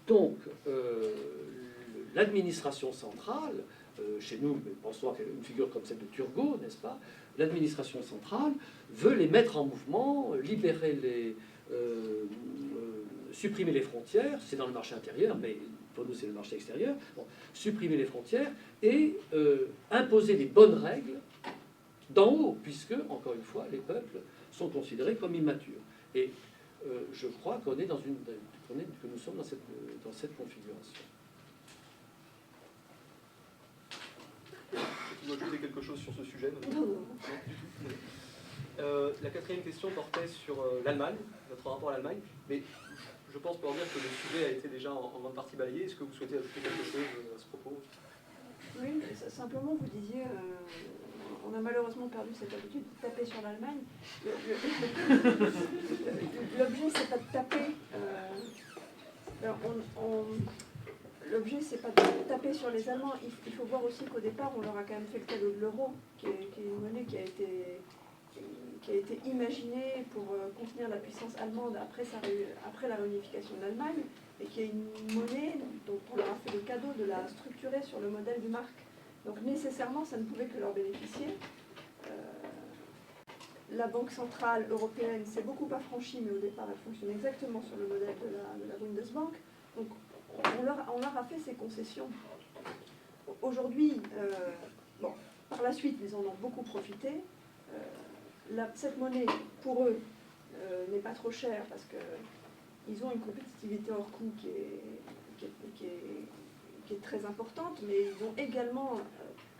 donc, l'administration centrale, chez nous, pensons à une figure comme celle de Turgot, n'est-ce pas? L'administration centrale veut les mettre en mouvement, libérer supprimer les frontières, c'est dans le marché intérieur, mais pour nous c'est le marché extérieur, bon, supprimer les frontières et imposer les bonnes règles d'en haut, puisque, encore une fois, les peuples sont considérés comme immatures. Et je crois que nous sommes dans cette configuration. Tu veux ajouter quelque chose sur ce sujet? Non, non. La quatrième question portait sur l'Allemagne, notre rapport à l'Allemagne, mais je pense pouvoir dire que le sujet a été déjà en grande partie balayé. Est-ce que vous souhaitez ajouter quelque chose à ce propos? Oui, simplement vous disiez, on a malheureusement perdu cette habitude de taper sur l'Allemagne. L'objet, c'est pas de taper. L'objet, c'est pas de taper sur les Allemands. Il faut voir aussi qu'au départ, on leur a quand même fait le cadeau de l'euro, qui est une monnaie qui a été imaginée pour contenir la puissance allemande après la réunification de l'Allemagne, et qui est une monnaie dont on leur a fait le cadeau de la structurer sur le modèle du mark. Donc nécessairement, ça ne pouvait que leur bénéficier. La Banque centrale européenne s'est beaucoup affranchie, mais au départ, elle fonctionne exactement sur le modèle de la Bundesbank. Donc on leur a fait ces concessions. Aujourd'hui, par la suite, ils en ont beaucoup profité. Cette monnaie, pour eux, n'est pas trop chère parce qu'ils ont une compétitivité hors coût qui est très importante, mais ils ont également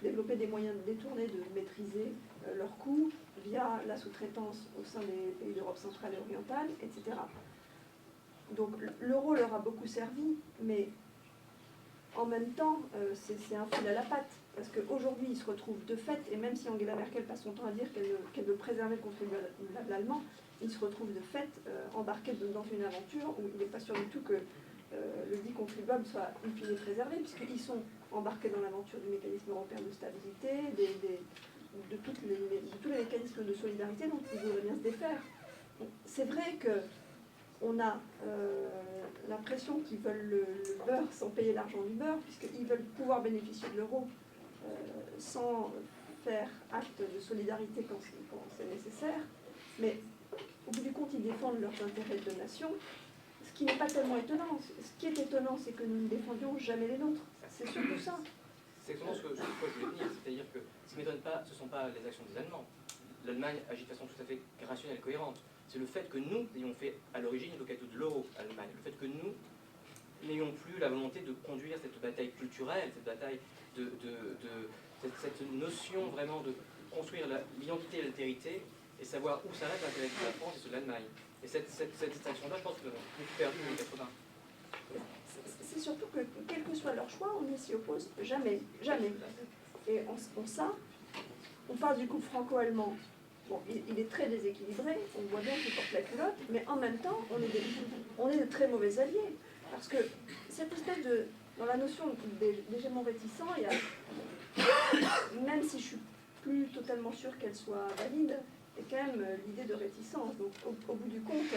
développé des moyens de détourner, de maîtriser leurs coûts via la sous-traitance au sein des pays d'Europe centrale et orientale, etc. Donc l'euro leur a beaucoup servi, mais en même temps, c'est un fil à la patte. Parce qu'aujourd'hui, ils se retrouvent de fait, et même si Angela Merkel passe son temps à dire qu'elle veut préserver le contribuable allemand, ils se retrouvent de fait embarqués dans une aventure où il n'est pas sûr du tout que le dit contribuable soit in fine préservé, puisqu'ils sont embarqués dans l'aventure du mécanisme européen de stabilité, de tous les mécanismes de solidarité dont ils voudraient bien se défaire. C'est vrai qu'on a l'impression qu'ils veulent le beurre sans payer l'argent du beurre, puisqu'ils veulent pouvoir bénéficier de l'euro sans faire acte de solidarité quand c'est nécessaire, mais au bout du compte, ils défendent leurs intérêts de nation, ce qui n'est pas tellement étonnant. Ce qui est étonnant, c'est que nous ne défendions jamais les nôtres. C'est surtout ça. C'est exactement ce que je voulais dire, c'est-à-dire que ce qui ne m'étonne pas, ce ne sont pas les actions des Allemands. L'Allemagne agit de façon tout à fait rationnelle, cohérente. C'est le fait que nous ayons fait à l'origine le cadeau de l'euro à l'Allemagne, le fait que nous n'ayons plus la volonté de conduire cette bataille culturelle, cette bataille cette notion vraiment de construire l'identité et l'altérité et savoir où s'arrête l'intérêt de la France et ceux de l'Allemagne. Et cette distinction-là, je pense que nous avons beaucoup perdu dans les 80. C'est surtout que, quel que soit leur choix, on ne s'y oppose jamais. Jamais. Et en ça, on parle du couple franco-allemand. Bon, il est très déséquilibré, on voit bien qu'il porte la culotte, mais en même temps, on est de très mauvais alliés. Parce que cette espèce de... Dans la notion d'hégémon réticent, il y a, même si je suis plus totalement sûre qu'elle soit valide, il y a quand même l'idée de réticence. Donc au bout du compte,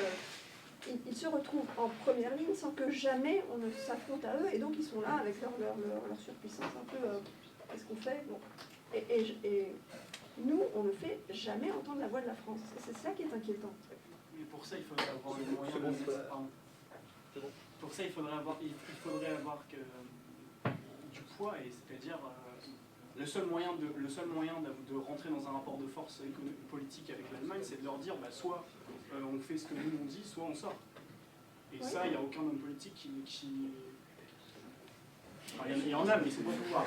ils se retrouvent en première ligne sans que jamais on ne s'affronte à eux, et donc ils sont là avec leur surpuissance un peu, qu'est-ce qu'on fait? Bon. Et Nous, on ne fait jamais entendre la voix de la France. C'est ça qui est inquiétant. Mais pour ça, il faudrait avoir les moyens C'est bon, de... pardon. C'est bon. Pour ça, il faudrait avoir du poids, et c'est-à-dire le seul moyen de rentrer dans un rapport de force politique avec l'Allemagne, c'est de leur dire soit on fait ce que nous on dit, soit on sort. Et ça, il n'y a aucun homme politique qui... Enfin, il y en a, mais ils ne sont pas pouvoir.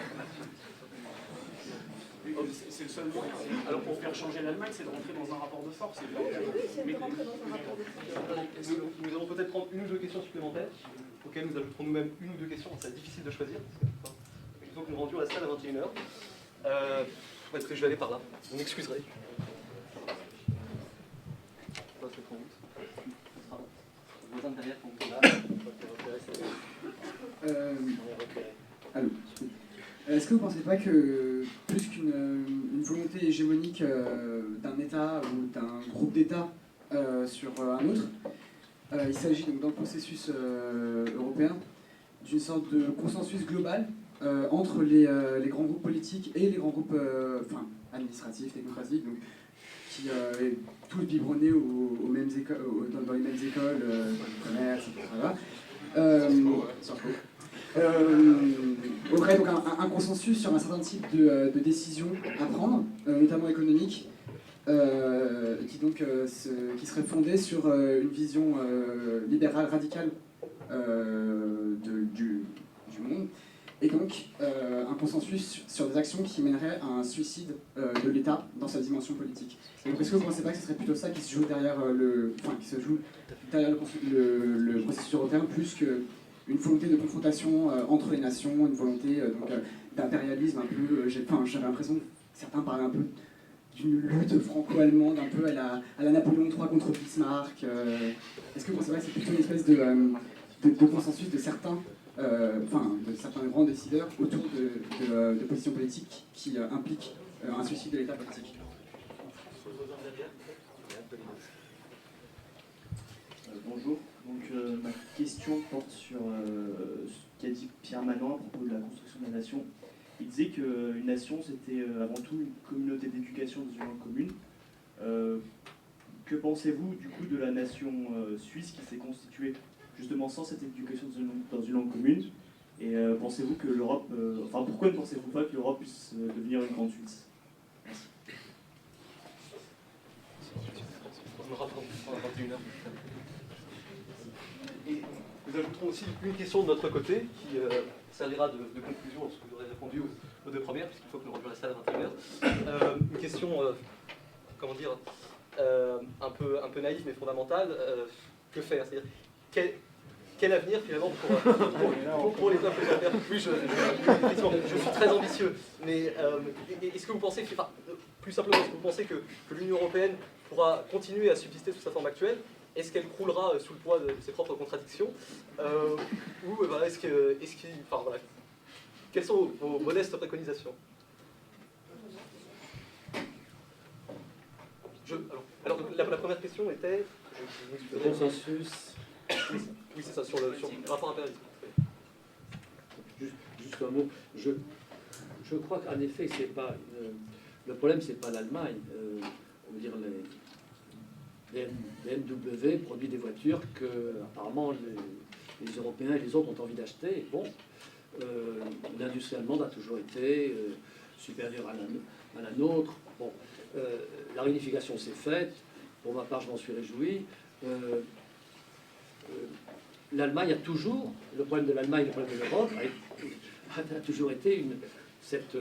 C'est le seul moyen. Alors pour faire changer l'Allemagne, c'est de rentrer dans un rapport de force. Oui, c'est de rentrer dans un rapport de force. Nous allons peut-être prendre une ou deux questions supplémentaires, auxquelles nous ajouterons nous-mêmes une ou deux questions, c'est difficile de choisir. Donc nous rendions la salle à 21h. Est-ce que je vais aller par là? Vous m'excuserez. Allô. Est-ce que vous ne pensez pas que plus qu'une volonté hégémonique d'un État ou d'un groupe d'États sur un autre, il s'agit donc dans le processus européen d'une sorte de consensus global entre les grands groupes politiques et les grands groupes administratifs, technocratiques, donc, qui tous biberonnés aux mêmes dans les mêmes écoles, commerce, etc. Aurait donc un consensus sur un certain type de décisions à prendre, notamment économiques, qui serait fondée sur une vision libérale radicale du monde, et donc un consensus sur des actions qui mèneraient à un suicide de l'État dans sa dimension politique. Et donc est-ce que vous ne pensez pas que ce serait plutôt ça qui se joue derrière le processus européen, plus qu'une volonté de confrontation entre les nations, une volonté d'impérialisme un peu... J'avais l'impression que certains parlaient un peu d'une lutte franco-allemande, un peu à la Napoléon III contre Bismarck. Est-ce que vous pensez pas que c'est plutôt une espèce de consensus de certains grands décideurs autour de positions politiques qui impliquent un suicide de l'État politique? Bonjour. Donc ma question porte sur ce qu'a dit Pierre Manant à propos de la construction de la nation. Il disait qu'une nation, c'était avant tout une communauté d'éducation dans une langue commune. Que pensez-vous du coup de la nation suisse qui s'est constituée justement sans cette éducation dans une langue commune? Et pensez-vous que l'Europe... pourquoi ne pensez-vous pas que l'Europe puisse devenir une grande Suisse? Merci. On aura 21h. Et nous ajouterons aussi une question de notre côté qui servira de conclusion lorsque vous aurez répondu aux deux premières, puisqu'il faut que nous rendions la salle à 21h. Une question, un peu naïve mais fondamentale. Que faire? C'est-à-dire, quel avenir finalement pour les peuples européens? Oui, je suis très ambitieux, mais est-ce que vous pensez, plus simplement, est-ce que vous pensez que l'Union européenne pourra continuer à subsister sous sa forme actuelle? Est-ce qu'elle croulera sous le poids de ses propres contradictions? Ou quelles sont vos modestes préconisations? Alors la première question était... Le consensus... Oui, c'est ça, sur le rapport impérialiste. Juste un mot. Je crois qu'en effet, c'est pas le problème, c'est pas l'Allemagne. On veut dire les BMW produit des voitures que apparemment les Européens et les autres ont envie d'acheter. Bon, l'industrie allemande a toujours été supérieure à la nôtre. Bon, la réunification s'est faite. Pour ma part, je m'en suis réjoui. L'Allemagne a toujours, le problème de l'Allemagne, le problème de l'Europe, a toujours été cette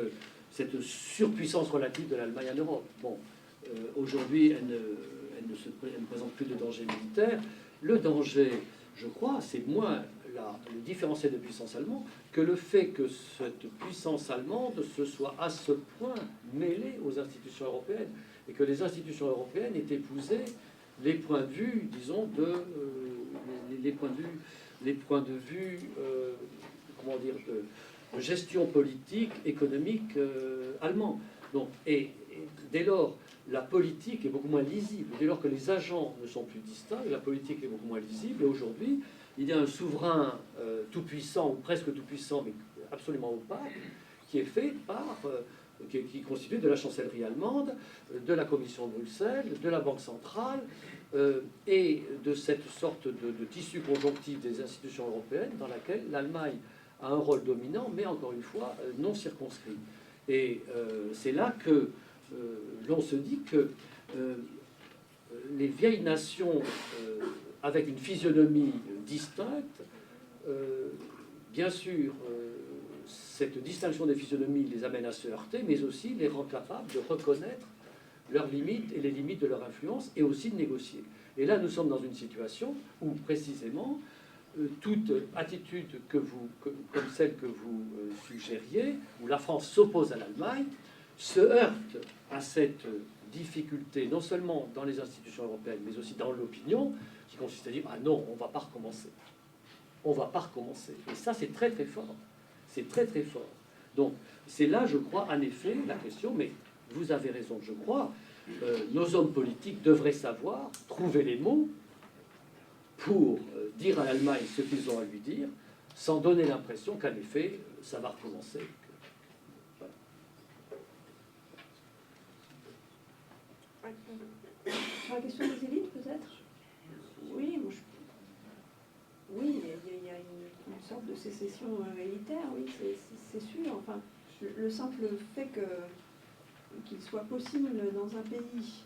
surpuissance relative de l'Allemagne en Europe. Bon, aujourd'hui, elle ne présente plus de danger militaire. Le danger, je crois, c'est moins le différentiel de puissance allemande que le fait que cette puissance allemande se soit à ce point mêlée aux institutions européennes et que les institutions européennes aient épousé les points de vue, disons, les points de vue, de gestion politique, économique allemand. Donc, et dès lors, la politique est beaucoup moins lisible. Dès lors que les agents ne sont plus distincts, la politique est beaucoup moins lisible. Et aujourd'hui, il y a un souverain tout-puissant, ou presque tout-puissant, mais absolument opaque, qui est fait par qui est constitué de la chancellerie allemande, de la Commission de Bruxelles, de la Banque centrale, et de cette sorte de tissu conjonctif des institutions européennes dans laquelle l'Allemagne a un rôle dominant, mais encore une fois, non circonscrit. Et c'est là que l'on se dit que les vieilles nations avec une physionomie distincte, bien sûr, cette distinction des physionomies les amène à se heurter, mais aussi les rend capables de reconnaître leurs limites et les limites de leur influence, et aussi de négocier. Et là, nous sommes dans une situation où, précisément, toute attitude comme celle que vous suggériez, où la France s'oppose à l'Allemagne, se heurte à cette difficulté, non seulement dans les institutions européennes, mais aussi dans l'opinion, qui consiste à dire « Ah non, on ne va pas recommencer. On ne va pas recommencer. » Et ça, c'est très très fort. C'est très très fort. Donc, c'est là, je crois, en effet, la question, mais vous avez raison, je crois, nos hommes politiques devraient savoir trouver les mots pour dire à l'Allemagne ce qu'ils ont à lui dire, sans donner l'impression qu'en effet, ça va recommencer. Voilà. Sur la question des élites, peut-être? Oui, oui, il y a une sorte de sécession élitaire, oui, c'est sûr. Enfin, le simple fait qu'il soit possible dans un pays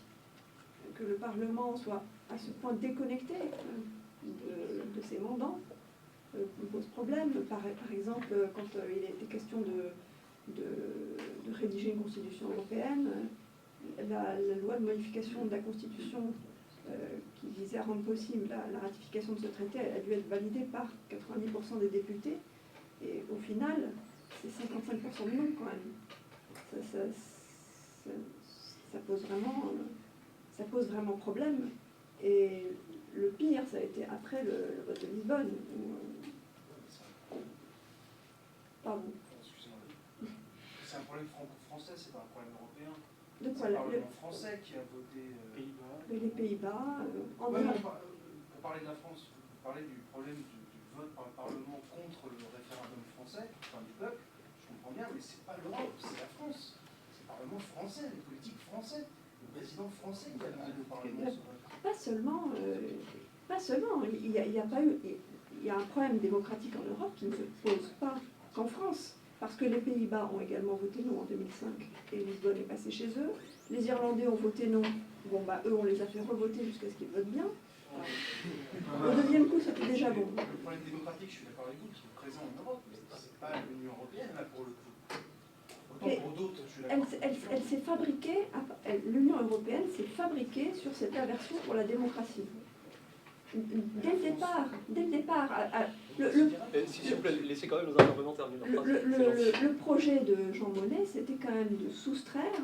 que le Parlement soit à ce point déconnecté de ses mandats pose problème. Par exemple, quand il était question de rédiger une constitution européenne, la loi de modification de la Constitution qui visait à rendre possible la ratification de ce traité, elle a dû être validée par 90% des députés. Et au final, c'est 55% de non quand même. Ça pose vraiment problème. Et le pire, ça a été après le vote de Lisbonne. Pardon. Excusez-moi. C'est un problème franco-français, c'est pas un problème européen. De quoi, c'est le Parlement français qui a voté les Pays-Bas. Pour parler de la France, vous parlez du problème du vote par le Parlement contre le référendum français, enfin du peuple, je comprends bien, mais c'est pas l'Europe, c'est la France. C'est le Parlement français, les politiques français, le président français qui a demandé au Parlement ce vote. Pas seulement. Il y a un problème démocratique en Europe qui ne se pose pas qu'en France. Parce que les Pays-Bas ont également voté non en 2005 et Lisbonne est passée chez eux. Les Irlandais ont voté non. Bon, bah, eux, on les a fait revoter jusqu'à ce qu'ils votent bien. Au deuxième coup, c'était déjà bon. Le problème démocratique, je suis d'accord avec vous, qui est présent en Europe, mais c'est pas l'Union européenne, là, pour le coup. Autant pour d'autres, je suis d'accord. Elle s'est fabriquée, l'Union européenne s'est fabriquée sur cette aversion pour la démocratie. Dès le départ, si vous plaît, laissez quand même nos intervenants terminer leur phrase. Le projet de Jean Monnet, c'était quand même de soustraire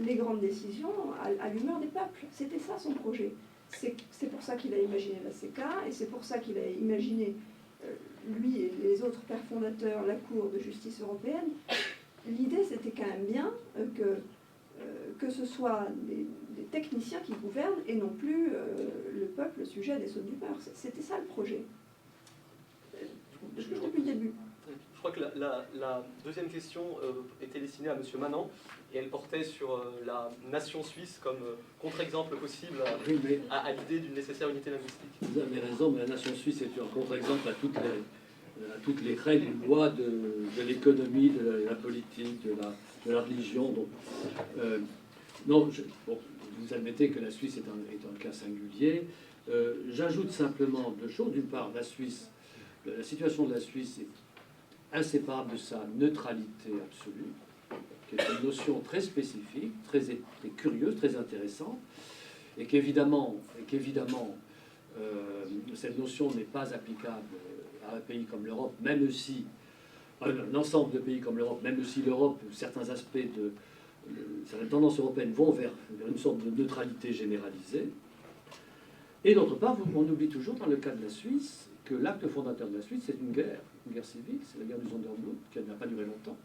les grandes décisions à l'humeur des peuples. C'était ça son projet. C'est pour ça qu'il a imaginé la CECA, et c'est pour ça qu'il a imaginé, lui et les autres pères fondateurs, la Cour de justice européenne. L'idée, c'était quand même bien que ce soit des techniciens qui gouvernent et non plus le peuple sujet à des sautes d'humeur. C'était ça le projet. Depuis le début. Je crois que la deuxième question était destinée à M. Manant et elle portait sur la nation suisse comme contre-exemple possible à l'idée d'une nécessaire unité linguistique. Vous avez raison, mais la nation suisse est un contre-exemple à toutes les règles et lois de l'économie, de la politique, de la religion. Donc, non, vous admettez que la Suisse est un cas singulier. J'ajoute simplement deux choses. D'une part, la situation de la Suisse est inséparable de sa neutralité absolue, qui est une notion très spécifique, très curieuse, très intéressante, et qu'évidemment cette notion n'est pas applicable à un pays comme l'Europe, même si l'ensemble de pays comme l'Europe, même si l'Europe, certains aspects certaines tendances européennes vont vers une sorte de neutralité généralisée. Et d'autre part, on oublie toujours dans le cas de la Suisse que l'acte fondateur de la Suisse, c'est une guerre civile, c'est la guerre du Sonderbund, qui n'a pas duré longtemps,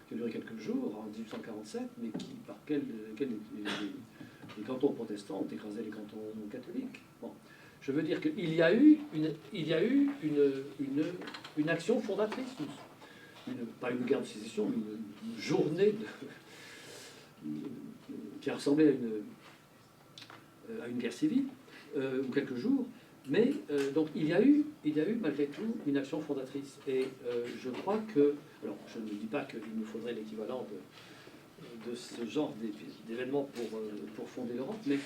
qui a duré quelques jours, en 1847, mais par laquelle les cantons protestants ont écrasé les cantons catholiques. Bon. Je veux dire qu'il y a eu une action fondatrice, pas une guerre de sécession, mais une journée qui a ressemblé à une guerre civile, ou quelques jours. Mais donc il y a eu malgré tout une action fondatrice. Et je crois que, alors je ne dis pas qu'il nous faudrait l'équivalent de ce genre d'événements pour fonder l'Europe, mais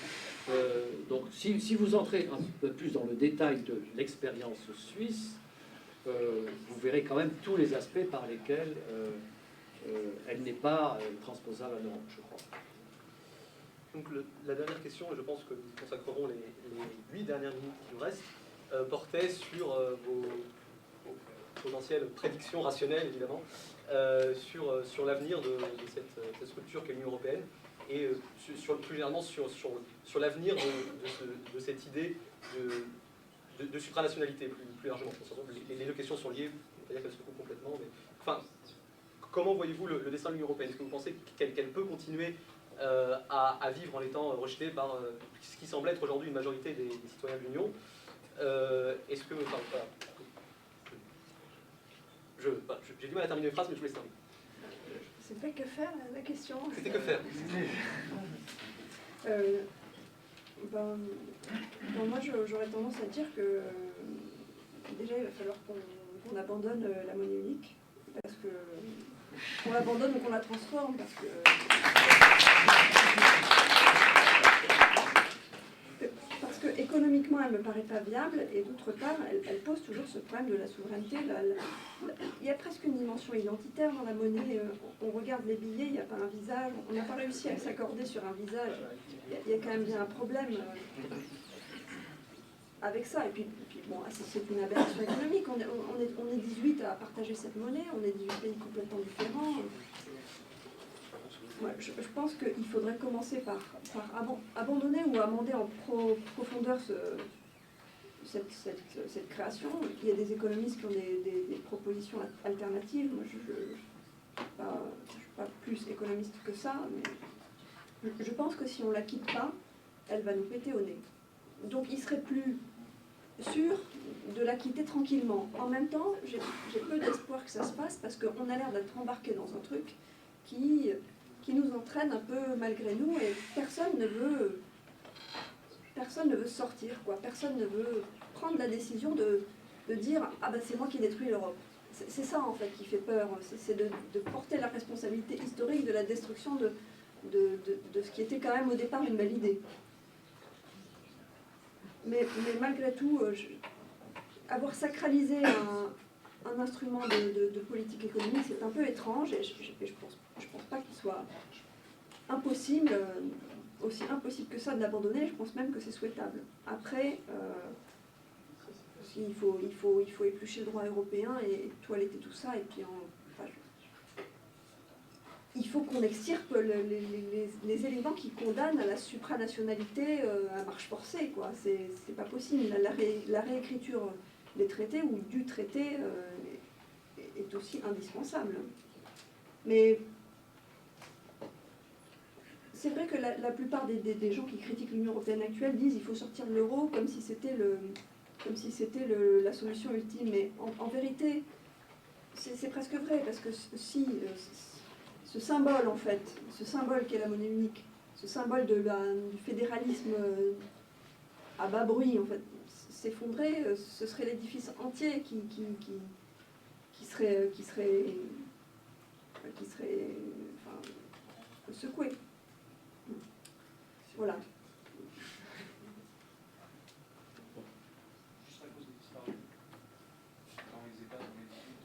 donc si vous entrez un peu plus dans le détail de l'expérience suisse, vous verrez quand même tous les aspects par lesquels elle n'est pas transposable à l'Europe, je crois. Donc la dernière question, et je pense que nous consacrerons les 8 dernières minutes qui nous restent, portait sur vos potentielles prédictions rationnelles, évidemment, sur l'avenir de cette structure qu'est l'Union européenne, et plus généralement sur l'avenir de cette idée de supranationalité, plus largement. Les deux questions sont liées, on ne peut pas dire qu'elles se coupent complètement, mais enfin, comment voyez-vous le destin de l'Union européenne? Est-ce que vous pensez qu'elle peut continuer à vivre en étant rejetée par ce qui semble être aujourd'hui une majorité des citoyens de l'Union? Est-ce que... Enfin, voilà. J'ai du mal à terminer une phrase, mais je vous laisse terminer. C'est pas que faire, la question. C'était que faire. Moi, j'aurais tendance à dire que déjà, il va falloir qu'on abandonne la monnaie unique, parce que qu'on l'abandonne ou qu'on la transforme, parce que économiquement, elle ne me paraît pas viable, et d'autre part, elle pose toujours ce problème de la souveraineté. Il y a presque une dimension identitaire dans la monnaie. On regarde les billets, il n'y a pas un visage. On n'a pas réussi à s'accorder sur un visage. Il y a quand même bien un problème avec ça. Et puis bon, c'est une aberration économique. On est 18 à partager cette monnaie. On est 18 pays complètement différents. Ouais, je pense qu'il faudrait commencer par abandonner ou amender en profondeur cette création. Il y a des économistes qui ont des propositions alternatives. Moi, je ne suis pas plus économiste que ça, mais je pense que si on ne la quitte pas, elle va nous péter au nez. Donc il serait plus sûr de la quitter tranquillement. En même temps, j'ai peu d'espoir que ça se passe, parce qu'on a l'air d'être embarqué dans un truc qui nous entraîne un peu malgré nous, et personne ne veut sortir, quoi. Personne ne veut prendre la décision de dire « Ah ben c'est moi qui détruis l'Europe ». C'est ça en fait qui fait peur, c'est de porter la responsabilité historique de la destruction de ce qui était quand même au départ une belle idée. Mais malgré tout, avoir sacralisé un instrument de politique économique, c'est un peu étrange, et je pense pas qu'il soit impossible, aussi impossible que ça de l'abandonner. Je pense même que c'est souhaitable. Après, il faut éplucher le droit européen et toiletter tout ça, et puis il faut qu'on extirpe les éléments qui condamnent à la supranationalité à marche forcée, quoi. C'est pas possible. La réécriture des traités ou du traité est aussi indispensable. Mais c'est vrai que la plupart des gens qui critiquent l'Union européenne actuelle disent qu'il faut sortir de l'euro comme si c'était la solution ultime. Mais en vérité, c'est presque vrai, parce que si ce symbole, en fait, ce symbole qu'est la monnaie unique, ce symbole du fédéralisme à bas bruit, en fait, s'effondrer, ce serait l'édifice entier qui serait secoué. Voilà. Juste à cause des disparus dans les États, dans les villes,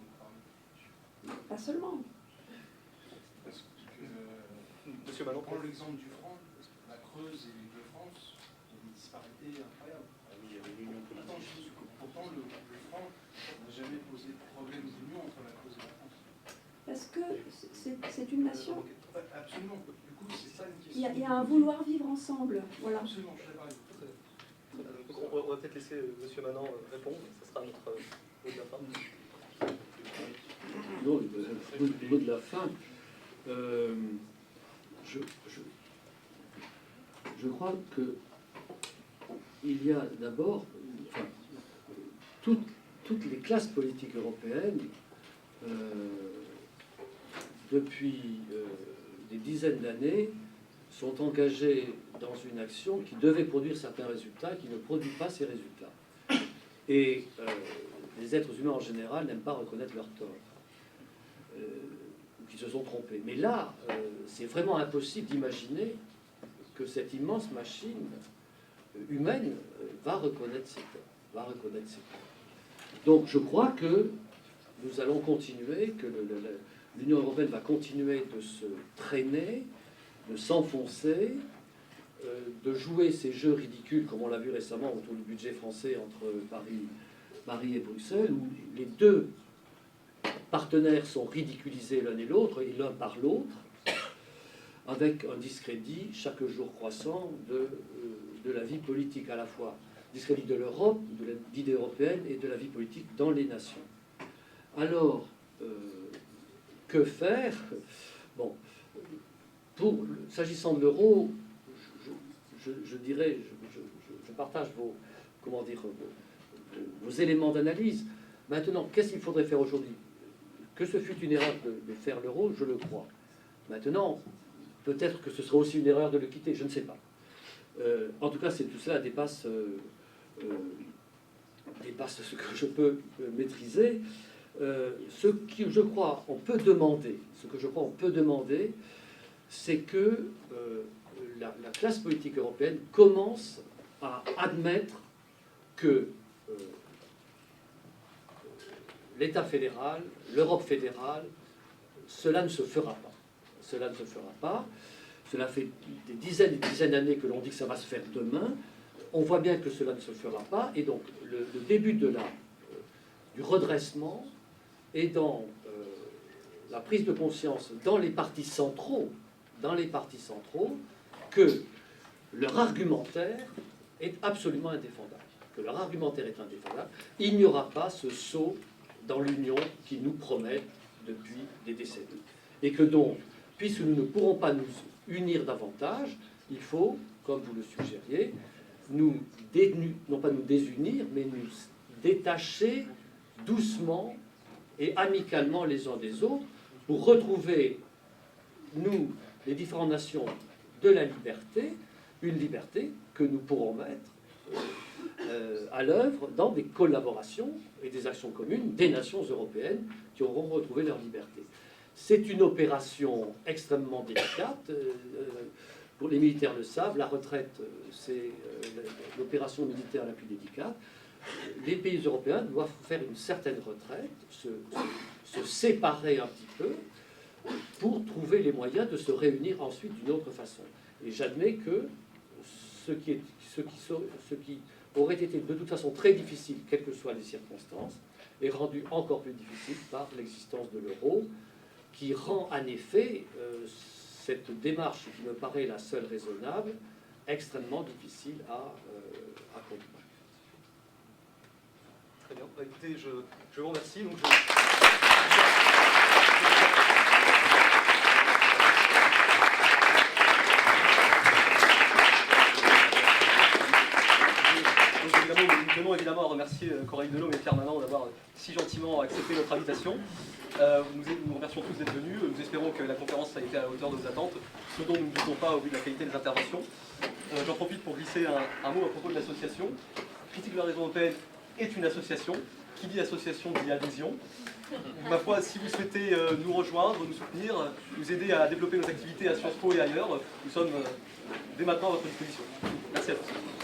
donc Pas seulement. parce que Monsieur Ballon, prends l'exemple du franc, la Creuse et l'île de France, il y a des disparités incroyables. Pourtant, le franc n'a jamais posé de problème d'union entre la Creuse et la France. Parce que c'est une nation. Absolument. Du coup, c'est ça une question. Il y a un vouloir vivre ensemble. Voilà. Absolument, je suis d'accord avec vous. on va peut-être laisser Monsieur Manon répondre. Ce sera notre mot de la fin. Non, le mot de la fin, je crois que il y a d'abord, toutes les classes politiques européennes depuis des dizaines d'années, sont engagés dans une action qui devait produire certains résultats, qui ne produit pas ces résultats. Et les êtres humains en général n'aiment pas reconnaître leur tort, ou qu'ils se sont trompés. Mais là, c'est vraiment impossible d'imaginer que cette immense machine humaine va reconnaître ses torts, Donc je crois que nous allons continuer, que l'Union européenne va continuer de se traîner, de s'enfoncer, de jouer ces jeux ridicules, comme on l'a vu récemment autour du budget français entre Paris et Bruxelles, où les deux partenaires sont ridiculisés l'un et l'autre, et l'un par l'autre, avec un discrédit chaque jour croissant de la vie politique, à la fois discrédit de l'Europe, de l'idée européenne et de la vie politique dans les nations. Alors, que faire? Bon, s'agissant de l'euro, je dirais, je partage vos éléments d'analyse. Maintenant, qu'est-ce qu'il faudrait faire aujourd'hui? Que ce fut une erreur de faire l'euro, je le crois. Maintenant, peut-être que ce serait aussi une erreur de le quitter, je ne sais pas. En tout cas, tout cela dépasse ce que je peux maîtriser. Ce que je crois on peut demander, c'est que la classe politique européenne commence à admettre que l'État fédéral, l'Europe fédérale, cela ne se fera pas. Cela ne se fera pas. Cela fait des dizaines et des dizaines d'années que l'on dit que ça va se faire demain. On voit bien que cela ne se fera pas. Et donc, le début du redressement est dans la prise de conscience dans les partis centraux, que leur argumentaire est absolument indéfendable. Il n'y aura pas ce saut dans l'union qu'ils nous promettent depuis des décennies. Et que donc, puisque nous ne pourrons pas nous unir davantage, il faut, comme vous le suggériez, non pas nous désunir, mais nous détacher doucement et amicalement les uns des autres pour retrouver, nous, les différentes nations, de la liberté, une liberté que nous pourrons mettre à l'œuvre dans des collaborations et des actions communes des nations européennes qui auront retrouvé leur liberté. C'est une opération extrêmement délicate. Pour les militaires le savent, la retraite, c'est l'opération militaire la plus délicate. Les pays européens doivent faire une certaine retraite, se séparer un petit peu, pour trouver les moyens de se réunir ensuite d'une autre façon. Et j'admets que ce qui aurait été de toute façon très difficile, quelles que soient les circonstances, est rendu encore plus difficile par l'existence de l'euro, qui rend en effet cette démarche, qui me paraît la seule raisonnable, extrêmement difficile à conduire. Très bien. Bah, écoutez, je vous remercie. Donc nous tenons évidemment à remercier Coralie Delhomme et Pierre Manon d'avoir si gentiment accepté notre invitation. Nous remercions tous d'être venus. Nous espérons que la conférence a été à la hauteur de vos attentes, ce dont nous ne doutons pas au vu de la qualité des interventions. J'en profite pour glisser un mot à propos de l'association. Critique de la raison européenne est une association. Qui dit association dit adhésion. Ma foi, si vous souhaitez nous rejoindre, nous soutenir, nous aider à développer nos activités à Sciences Po et ailleurs, nous sommes dès maintenant à votre disposition. Merci à tous.